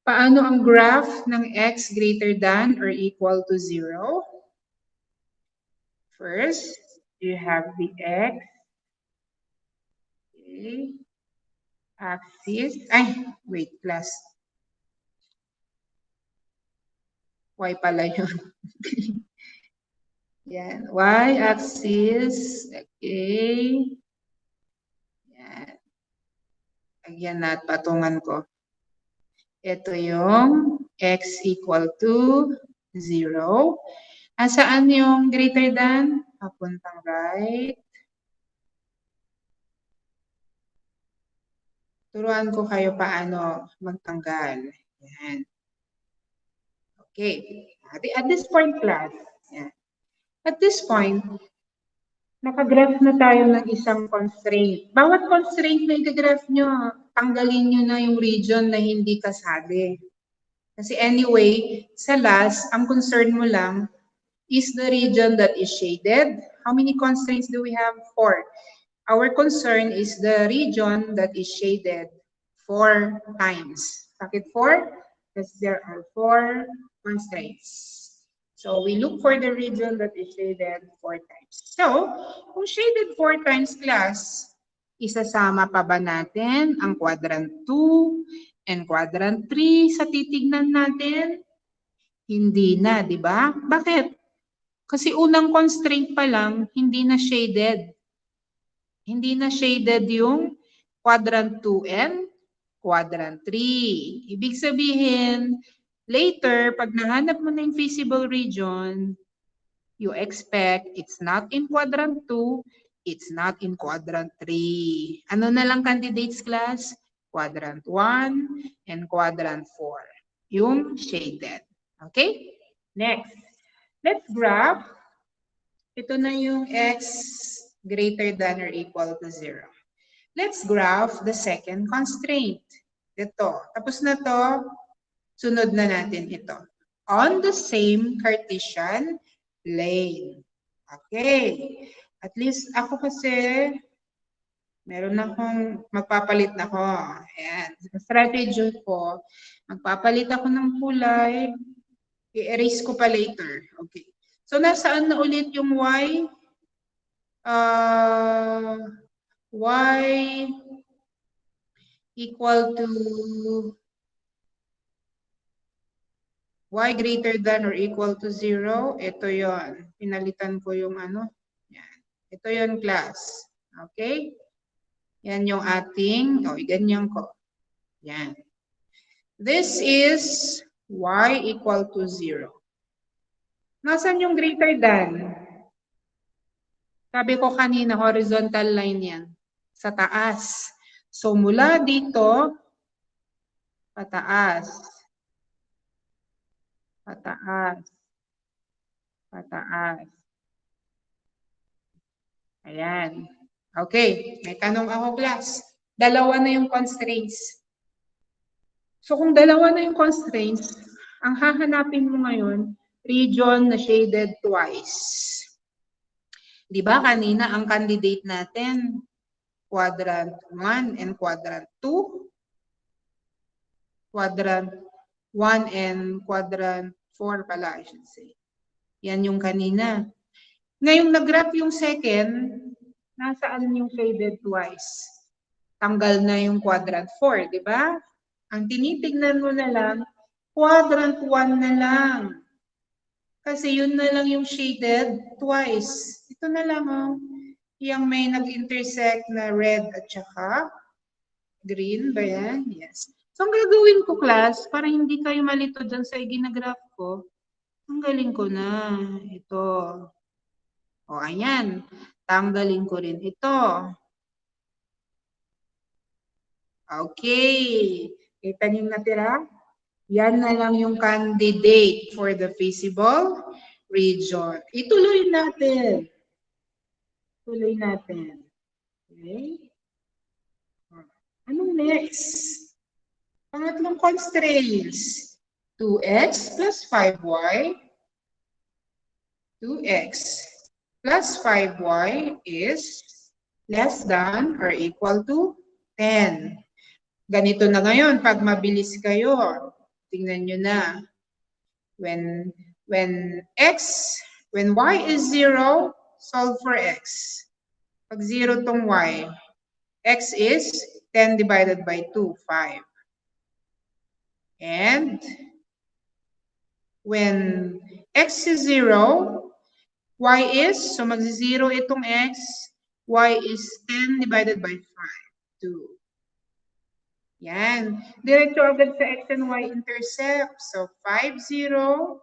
paano ang graph ng x greater than or equal to 0? First, you have the x axis. Ay, wait, class. Y pala yun. Yan, y-axis. Okay. Yan. Lagyan natin patungan ko. Ito yung x equal to 0. Saan yung greater than? Papuntang right. Turuan ko kayo paano magtanggal. Yan. Okay. At this point, class. Yan. At this point, nakagraph na tayo ng isang constraint. Bawat constraint na i-graph nyo, tanggalin nyo na yung region na hindi kasali. Kasi anyway, sa last, ang concern mo lang is the region that is shaded. How many constraints do we have? 4. Our concern is the region that is shaded 4 times. Bakit 4? Because there are 4 constraints. So we look for the region that is shaded 4 times. So, kung shaded 4 times, class, isasama pa ba natin ang quadrant 2 and quadrant 3 sa titignan natin? Hindi na, di ba? Bakit? Kasi unang constraint pa lang, hindi na shaded. Hindi na shaded yung quadrant 2 and quadrant 3. Ibig sabihin, later, pag nahanap mo na yung feasible region, you expect it's not in quadrant 2, it's not in quadrant 3. Ano na lang candidates class? Quadrant 1 and quadrant 4. Yung shaded. Okay? Next. Let's graph. Ito na yung x greater than or equal to 0. Let's graph the second constraint. Ito. Tapos na to. Sunod na natin ito. On the same Cartesian lane. Okay. At least ako kasi, meron akong magpapalit na ko. Ayan. Strategy ko, magpapalit ako ng kulay. I-erase ko pa later. Okay. So, nasaan na ulit yung y? Y equal to y greater than or equal to 0. Ito yon. Pinalitan ko yung ano. Yan. Ito yon class. Okay? Yan yung ating, ganyan ko. Yan. This is y equal to 0. Nasaan yung greater than? Sabi ko kanina, horizontal line yan. Sa taas. So, mula dito, pataas. Pataas. Pataas. Ayan. Okay. May tanong ako, class. Dalawa na yung constraints. So, kung dalawa na yung constraints, ang hahanapin mo ngayon, region na shaded twice. Di ba kanina ang candidate natin, quadrant 1 and quadrant 2? Quadrant 1 and quadrant 4 pala, I should say. Yan yung kanina. Ngayong nag-graph yung second, nasaan yung shaded twice? Tanggal na yung quadrant 4, di ba? Ang tinitignan mo na lang, quadrant 1 na lang. Kasi yun na lang yung shaded twice. Ito na lang, oh. Yung may nag-intersect na red at saka green ba yan? Yes. So, ang gagawin ko, class, para hindi kayo malito dyan sa ginagraph ko, tanggalin ko na ito. O, ayan. Tanggalin ko rin ito. Okay. Kita niyo natira? Yan na lang yung candidate for the feasible region. Ituloy natin. Tuloy natin. Okay? Anong next? Pangatlong constraints. 2x plus 5y. 2x plus 5y is less than or equal to 10. Ganito na ngayon, pag mabilis kayo, tingnan nyo na. When y is 0, solve for x. Pag 0 tong y, x is 10 divided by 2, 5. And when x is 0, y is, so mag-0 itong x, y is 10 divided by 5, 2. Yan. Diretso agad sa x and y intercept. So, 5, 0,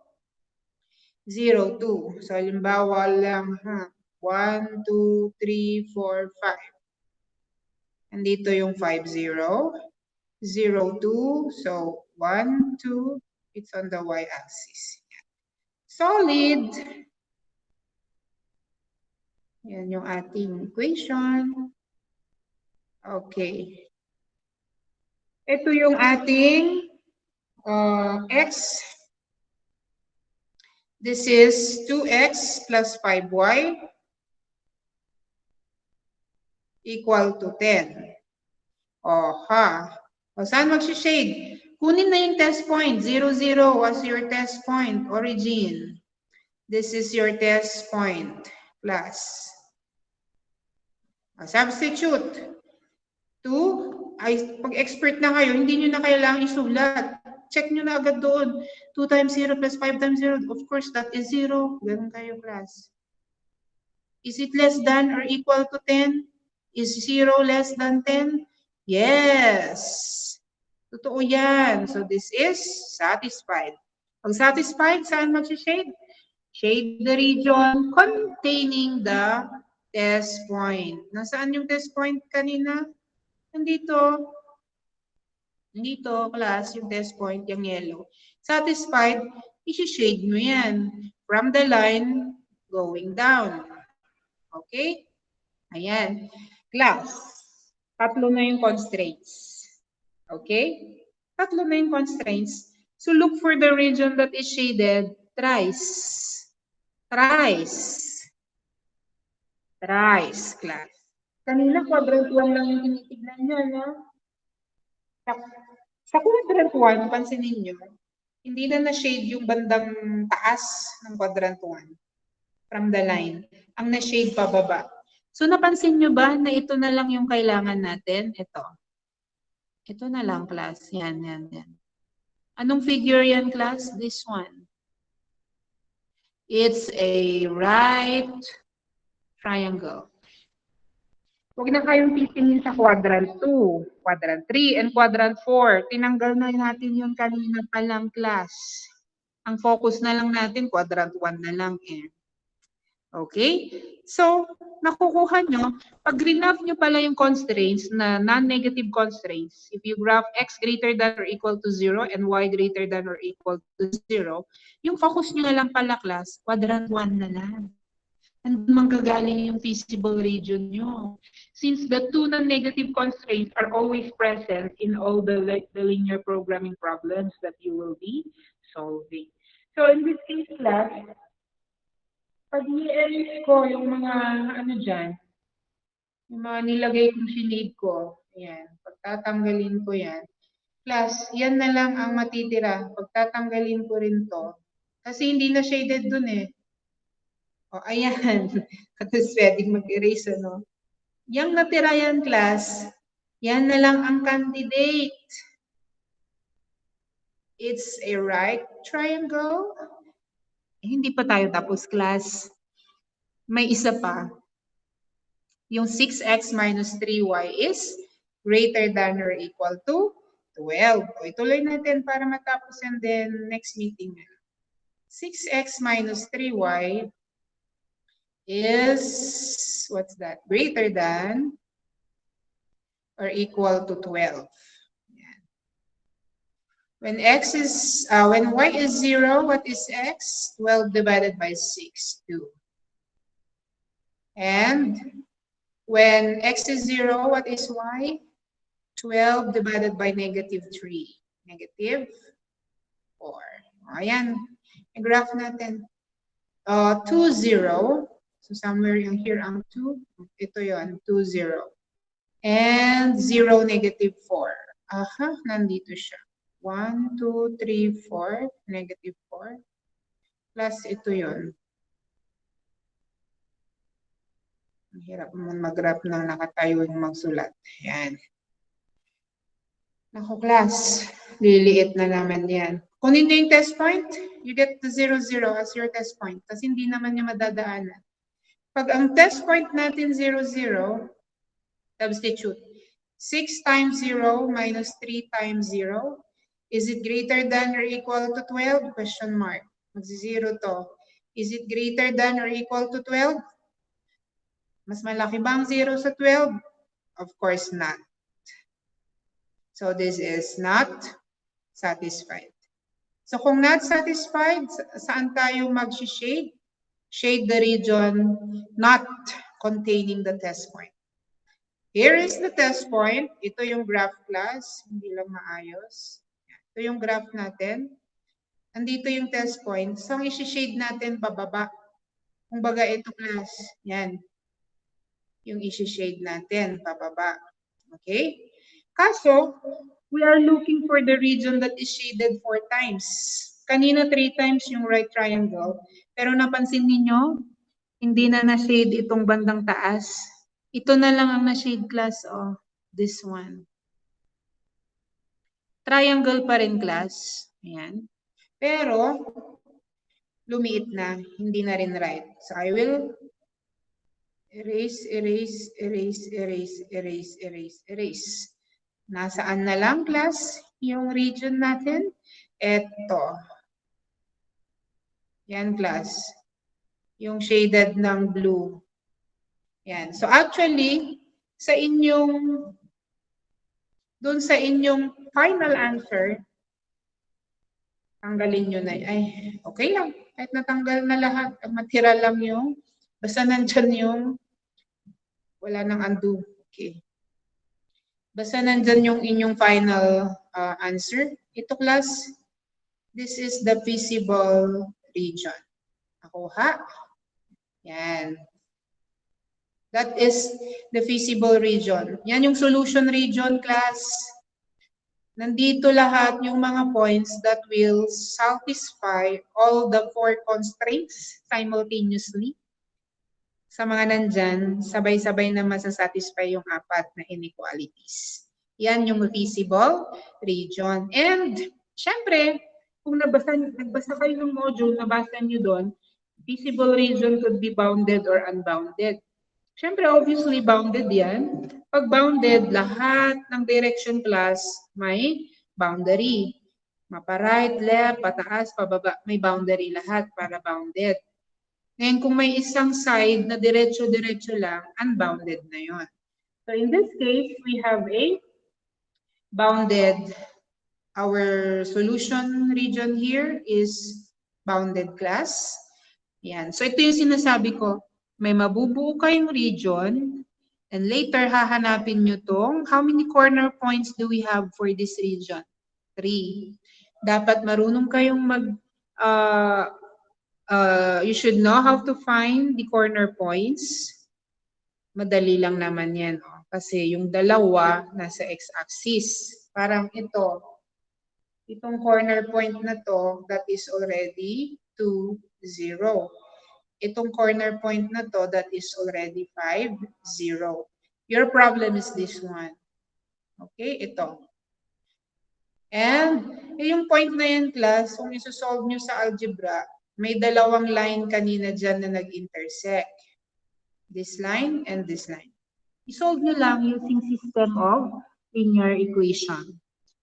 0, 2. So, halimbawa lang, 1, 2, 3, 4, 5. Andito yung 5, 0, 0, 2. So, 1, 2. It's on the y-axis. Solid. Yan yung ating equation. Okay. Ito yung ating x. This is 2x plus 5y equal to 10. O, saan mag-shade? Kunin na yung test point. 0, 0 was your test point, origin. This is your test point, plus. Substitute. 2, ay, pag expert na kayo, hindi nyo na kailangang isulat. Check nyo na agad doon. 2 times 0 plus 5 times 0. Of course, that is 0. Ganun kayo, class. Is it less than or equal to 10? Is 0 less than 10? Yes. Totoo yan. So, this is satisfied. Pag satisfied, saan mag-shade? Shade the region containing the test point. Nasaan yung test point kanina? Nandito. Nandito, class, yung test point, yung yellow. Satisfied, isi-shade mo yan. From the line, going down. Okay? Ayan. Class, tatlo na yung constraints. Okay? Tatlo na yung constraints. So, look for the region that is shaded thrice. Thrice. Thrice, class. Kanina, quadrant 1 lang yung tinitignan nyo, no? Sa quadrant 1, pansinin nyo, hindi na na-shade yung bandang taas ng quadrant 1 from the line. Ang na-shade pababa. So, napansin nyo ba na ito na lang yung kailangan natin? Ito. Ito na lang, class. Yan, yan, yan. Anong figure yan, class? This one. It's a right triangle. Huwag na kayong titingin sa quadrant 2, quadrant 3, and quadrant 4. Tinanggal na natin yun kanina pa lang, class. Ang focus na lang natin, quadrant 1 na lang eh. Okay? So, nakukuha nyo, pag graph nyo pala yung constraints na non-negative constraints, if you graph x greater than or equal to 0 and y greater than or equal to 0, yung focus nyo na lang pala, class, quadrant 1 na lang. And manggagaling yung feasible region nyo. Since the two non-negative constraints are always present in all the linear programming problems that you will be solving. So in this case, class, pag i-erase ko yung mga ano dyan, yung mga nilagay kong sinade ko, ayan, pagtatanggalin ko yan, class, yan na lang ang matitira. Pagtatanggalin ko rin to, kasi hindi na shaded dun eh. O, ayan. Tapos pwedeng mag-erase, ano? Yang natira yan, class, yan na lang ang candidate. It's a right triangle. Hindi pa tayo tapos, class. May isa pa. Yung 6x minus 3y is greater than or equal to 12. O, ituloy natin para matapos and then next meeting. 6x minus 3y is, what's that? Greater than or equal to 12. Yan. When when y is 0, what is x? 12 divided by 6, 2. And when x is 0, what is y? 12 divided by negative 3. Negative 4. Ayan. Yung graph natin. 2, 0. So somewhere here ang 2. Ito yon 2, 0. And 0, negative 4. Aha, nandito siya. 1, 2, 3, 4. Negative 4. Plus ito yon. Ang hirap naman mag-graph nang nakatayo yung magsulat. Ayan. Naku, class. Liliit na naman yan. Kunin nyo yung test point, you get the 0, 0 as your test point. Kasi hindi naman niya madadaanan. Pag ang test point natin 0, 0, substitute. 6 times 0 minus 3 times 0. Is it greater than or equal to 12? Question mark. Magsi-0 to. Is it greater than or equal to 12? Mas malaki ba ang 0 sa 12? Of course not. So this is not satisfied. So kung not satisfied, saan tayo mag-shade? Shade the region not containing the test point. Here is the test point. Ito yung graph class. Hindi lang maayos. Ito yung graph natin. Andito yung test point. So ang isi-shade natin pababa. Kung baga ito class. Yan. Yung isi-shade natin pababa. Okay? Kaso, we are looking for the region that is shaded 4 times. Kanina 3 times yung right triangle. Pero napansin niyo hindi na na-shade itong bandang taas. Ito na lang ang na-shade class, oh, this one. Triangle pa rin class. Ayan. Pero, lumiit na. Hindi na rin right. So, I will erase, erase, erase, erase, erase, erase, erase. Nasaan na lang class yung region natin? Eto. Yan class. Yung shaded ng blue. Yan. So actually, sa inyong, dun sa inyong final answer, tanggalin nyo na. Ay, okay lang. Kahit natanggal na lahat, matira lang yung, basta nandyan yung, wala nang undo. Okay. Basta nandyan yung inyong final answer. Ito class, this is the feasible region. Nakuha? Yan. That is the feasible region. Yan yung solution region, class. Nandito lahat yung mga points that will satisfy all the 4 constraints simultaneously. Sa mga nandyan, sabay-sabay na masasatisfy yung 4 na inequalities. Yan yung feasible region. And, syempre, kung nagbasa kayo ng module, nabasa nyo doon, feasible region could be bounded or unbounded. Siyempre, obviously, bounded yan. Pag bounded, lahat ng direction class may boundary. Mapa-right, left, pataas, pababa, may boundary lahat para bounded. Ngayon, kung may isang side na diretso-diretso lang, unbounded na yon. So, in this case, we have a bounded. Our solution region here is bounded class. Yan. So, ito yung sinasabi ko. May mabubuo kayong region, and later hahanapin nyo tong how many corner points do we have for this region? 3. Dapat marunong kayong you should know how to find the corner points. Madali lang naman yan. Oh. Kasi yung dalawa nasa x-axis. Parang ito. Itong corner point na to, that is already 2, 0. Itong corner point na to, that is already 5, 0. Your problem is this one. Okay, ito. And, yung point na yan, class, kung isosolve nyo sa algebra, may dalawang line kanina dyan na nag-intersect. This line and this line. Isolve nyo lang using system of linear equation.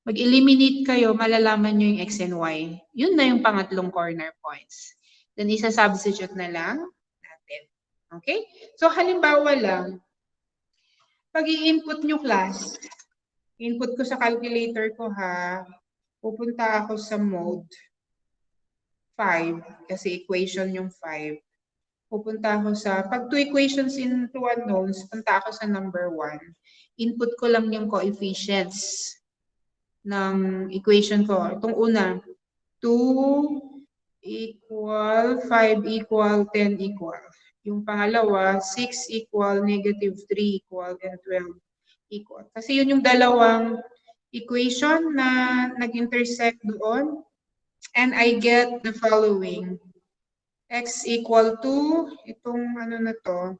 Mag-eliminate kayo, malalaman nyo yung x and y. Yun na yung pangatlong corner points. Then, isa-substitute na lang natin. Okay? So, halimbawa lang, pag i-input nyo class, input ko sa calculator ko ha, Pupunta ako sa mode 5 kasi equation yung 5. Pupunta ako sa, pag 2 equations in 2 unknowns, punta ako sa number 1. Input ko lang yung coefficients ng equation ko. Itong una, 2 equal, 5 equal, 10 equal. Yung pangalawa, 6 equal, negative 3 equal, and 12 equal. Kasi yun yung dalawang equation na nag-intersect doon. And I get the following. X equal to, itong ano na to,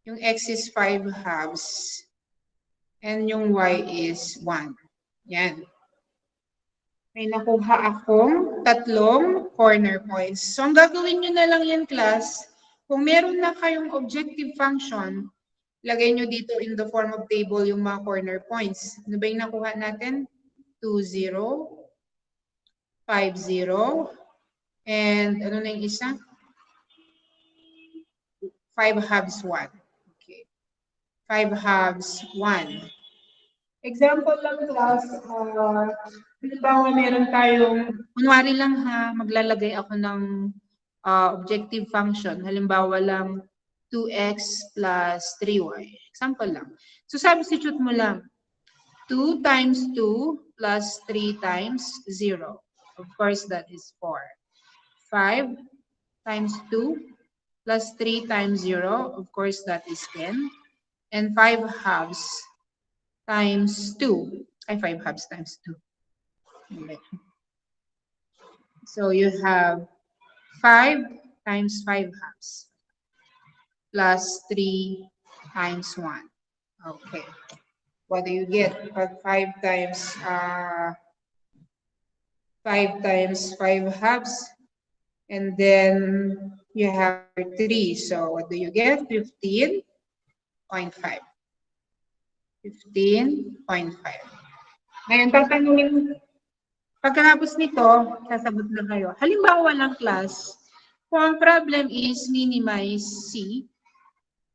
yung x is 5 halves. And yung y is 1. Yan. May nakuha akong tatlong corner points. So, ang gagawin nyo na lang yan, class, kung meron na kayong objective function, lagay nyo dito in the form of table yung mga corner points. Ano ba yung nakuha natin? 2, 0, 5, 0, and ano na yung isa? 5 halves 1. Okay. 5 halves 1. Example lang, class, halimbawa meron tayong, kunwari lang ha, maglalagay ako ng objective function. Halimbawa lang, 2x plus 3y. Example lang. So substitute mo lang, 2 times 2 plus 3 times 0. Of course, that is 4. 5 times 2 plus 3 times 0. Of course, that is 10. And 5 halves times 2. Ay, 5 halves times 2. Okay. So you have 5 times 5 halves plus 3 times 1. Okay. What do you get? 5 times 5 halves. And then you have 3. So what do you get? 15.5. 15.5. Ngayon, tatanungin, pagkatapos nito, sasagot na kayo. Halimbawa lang, class, kung ang problem is minimize C,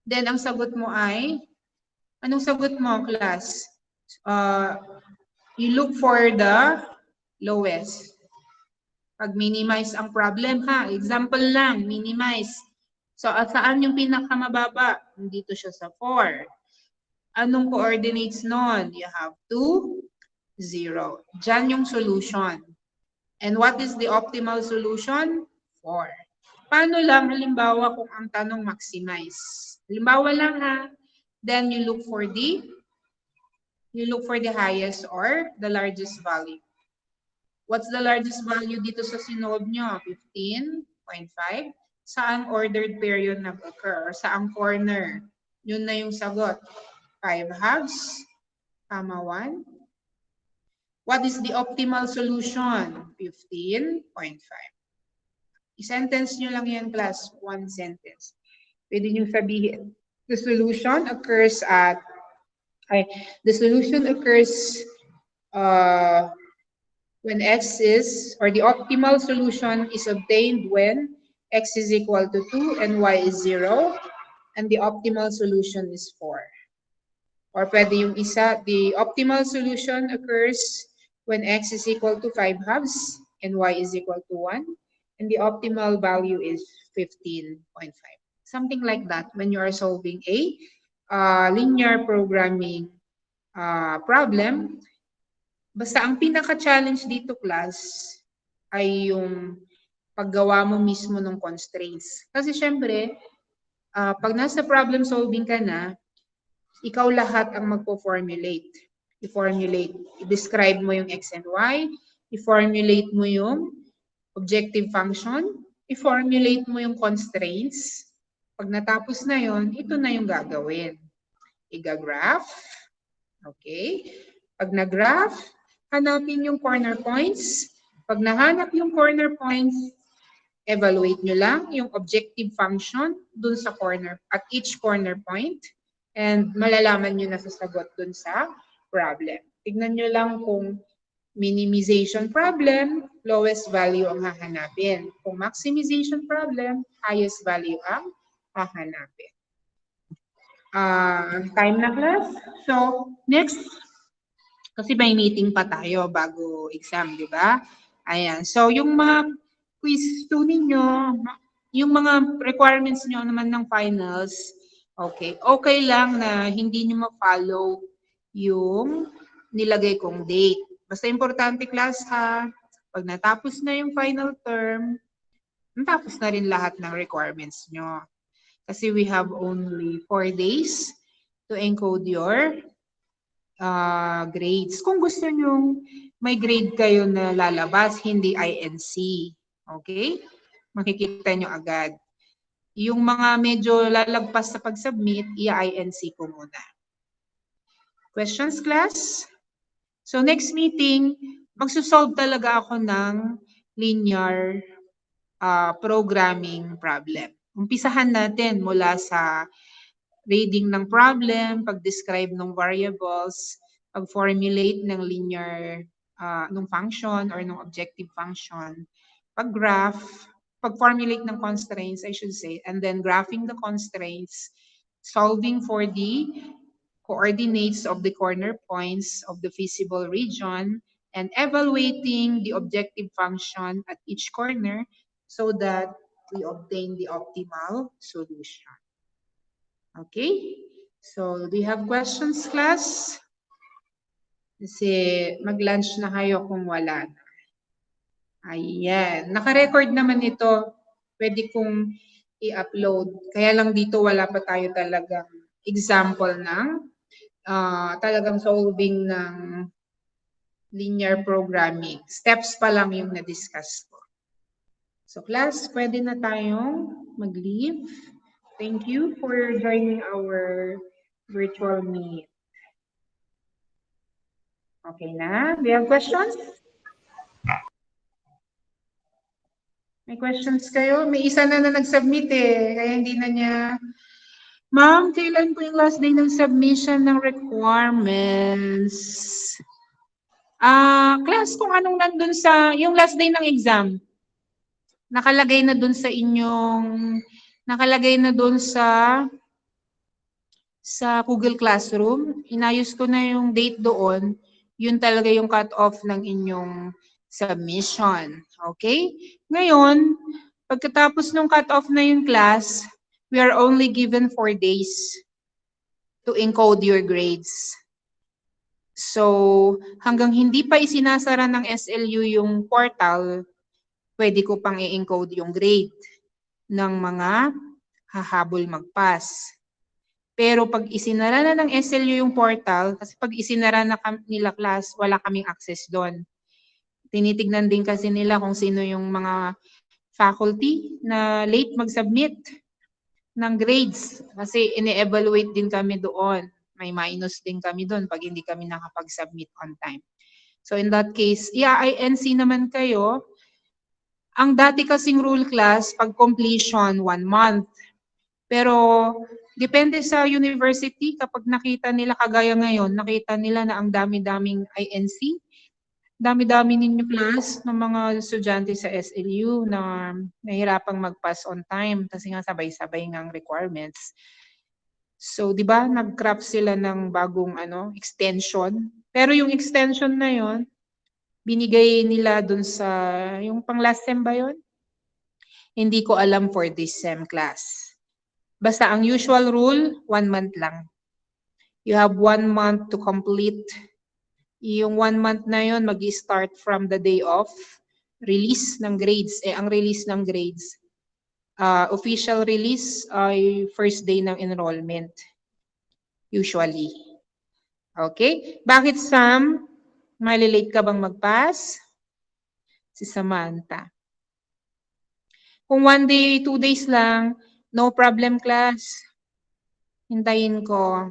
then ang sagot mo ay, anong sagot mo, class? You look for the lowest. Pag minimize ang problem, ha? Example lang, minimize. So, saan yung pinakamababa? Dito siya sa 4. Anong coordinates nun? You have 2, 0. Diyan yung solution. And what is the optimal solution? 4. Paano lang, halimbawa, kung ang tanong maximize? Halimbawa lang ha, then you look for the highest or the largest value. What's the largest value dito sa sinolve nyo? 15.5. Saan ordered pair yun nag-occur? Or saang corner? Yun na yung sagot. 5 halves, 1. What is the optimal solution? 15.5. I-sentence nyo lang yan, class. 1 sentence. Pwede nyo sabihin. The solution occurs when x is, or the optimal solution is obtained when x is equal to 2 and y is 0, and the optimal solution is 4. Or pwede yung isa, the optimal solution occurs when x is equal to 5 halves and y is equal to 1, and the optimal value is 15.5. Something like that when you are solving a linear programming problem. Basta ang pinaka-challenge dito, class, ay yung paggawa mo mismo ng constraints. Kasi syempre, pag nasa problem solving ka na, ikaw lahat ang magpo-formulate. I-describe mo yung x and y, i-formulate mo yung objective function, i-formulate mo yung constraints. Pag natapos na yon, ito na yung gagawin. Iga-graph. Okay? Pag nag-graph, hanapin yung corner points. Pag nahanap yung corner points, evaluate nyo lang yung objective function dun sa corner, at each corner point. And malalaman nyo na sa sagot dun sa problem. Tignan nyo lang kung minimization problem, lowest value ang hahanapin. Kung maximization problem, highest value ang hahanapin. Time na, class. So, next Kasi may meeting pa tayo bago exam, di ba? Ayan. So, yung mga quiz 2 ninyo, yung mga requirements nyo naman ng finals, okay. Okay lang na hindi nyo ma-follow yung nilagay kong date. Basta importante class ha, pag natapos na yung final term, natapos na rin lahat ng requirements nyo. Kasi we have only 4 days to encode your grades. Kung gusto nyo may grade kayo na lalabas, hindi INC. Okay? Makikita nyo agad. Yung mga medyo lalagpas sa pag-submit, i-INC ko muna. Questions, class? So next meeting, magsusolve talaga ako ng linear programming problem. Umpisahan natin mula sa reading ng problem, pag-describe ng variables, pag-formulate ng linear ng function or ng objective function, pag-graph, pag-formulate ng constraints, I should say, and then graphing the constraints, solving for the coordinates of the corner points of the feasible region, and evaluating the objective function at each corner so that we obtain the optimal solution. Okay? So, do you have questions, class? Kasi mag-lunch na kayo kung wala na. Ayan. Naka-record naman ito. Pwede kong i-upload. Kaya lang dito wala pa tayo talagang example ng talagang solving ng linear programming. Steps pa lang yung na-discuss ko. So class, pwede na tayong mag-leave. Thank you for joining our virtual meet. Okay na? Do you have questions? May questions kayo? May isa na nag-submit eh. Kaya hindi na niya. Ma'am, kailan po yung last day ng submission ng requirements? Class, kung anong nandun sa, yung last day ng exam, nakalagay na dun sa inyong, nakalagay na dun sa Google Classroom. Inayos ko na yung date doon. Yun talaga yung cut-off ng inyong submission. Okay? Ngayon, pagkatapos ng cut-off na yung class, we are only given 4 days to encode your grades. So, hanggang hindi pa isinasara ng SLU yung portal, pwede ko pang i-encode yung grade ng mga hahabol mag-pass. Pero pag isinara na ng SLU yung portal, kasi pag isinara na nila class, wala kaming access doon. Tinitignan din kasi nila kung sino yung mga faculty na late mag-submit ng grades. Kasi ine-evaluate din kami doon. May minus din kami doon pag hindi kami nakapag-submit on time. So in that case, INC naman kayo. Ang dati kasing rule class, pag completion, 1 month. Pero depende sa university, kapag nakita nila kagaya ngayon, nakita nila na ang dami-daming INC, dami-dami ninyo class ng mga estudyante sa SLU na nahirapang mag-pass on time kasi nga sabay-sabay ng requirements. So, di ba, nag-craft sila ng bagong extension. Pero yung extension na yon binigay nila dun sa, yung pang last sem ba yun? Hindi ko alam for this sem class. Basta ang usual rule, 1 month lang. You have 1 month to complete. Yung 1 month na yun, mag-start from the day of release ng grades. Ang release ng grades, official release ay first day ng enrollment. Usually. Okay? Bakit, Sam? Malilate ka bang mag-pass? Si Samantha. Kung 1 day, 2 days lang, no problem, class. Hintayin ko.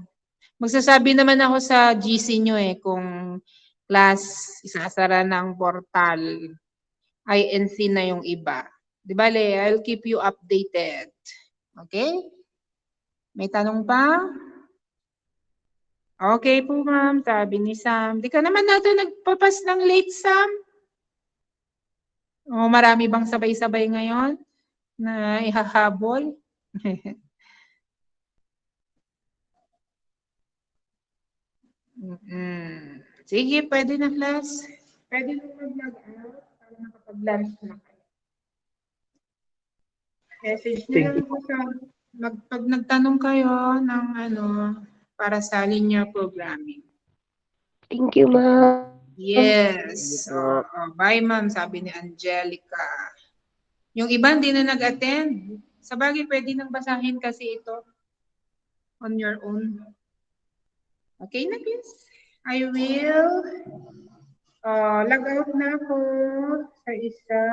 Magsasabi naman ako sa GC nyo kung class isasara ng portal. INC na yung iba. Di ba, Le? I'll keep you updated. Okay? May tanong pa? Okay po, ma'am. Sabi ni Sam. Di ka naman natin nagpapas ng late, Sam? O, marami bang sabay-sabay ngayon na ihahabol? Sige, pwede na class. Pwede na mag-log out para makapag-lunch na kayo. Message na lang po sa pag nagtanong kayo ng para sa linear programming. Thank you, ma'am. Yes. Bye, ma'am, sabi ni Angelica. Yung iba hindi na nag-attend. Sa bagay, pwede nang basahin kasi ito on your own. Okay na, please. I will log out na ako sa isa.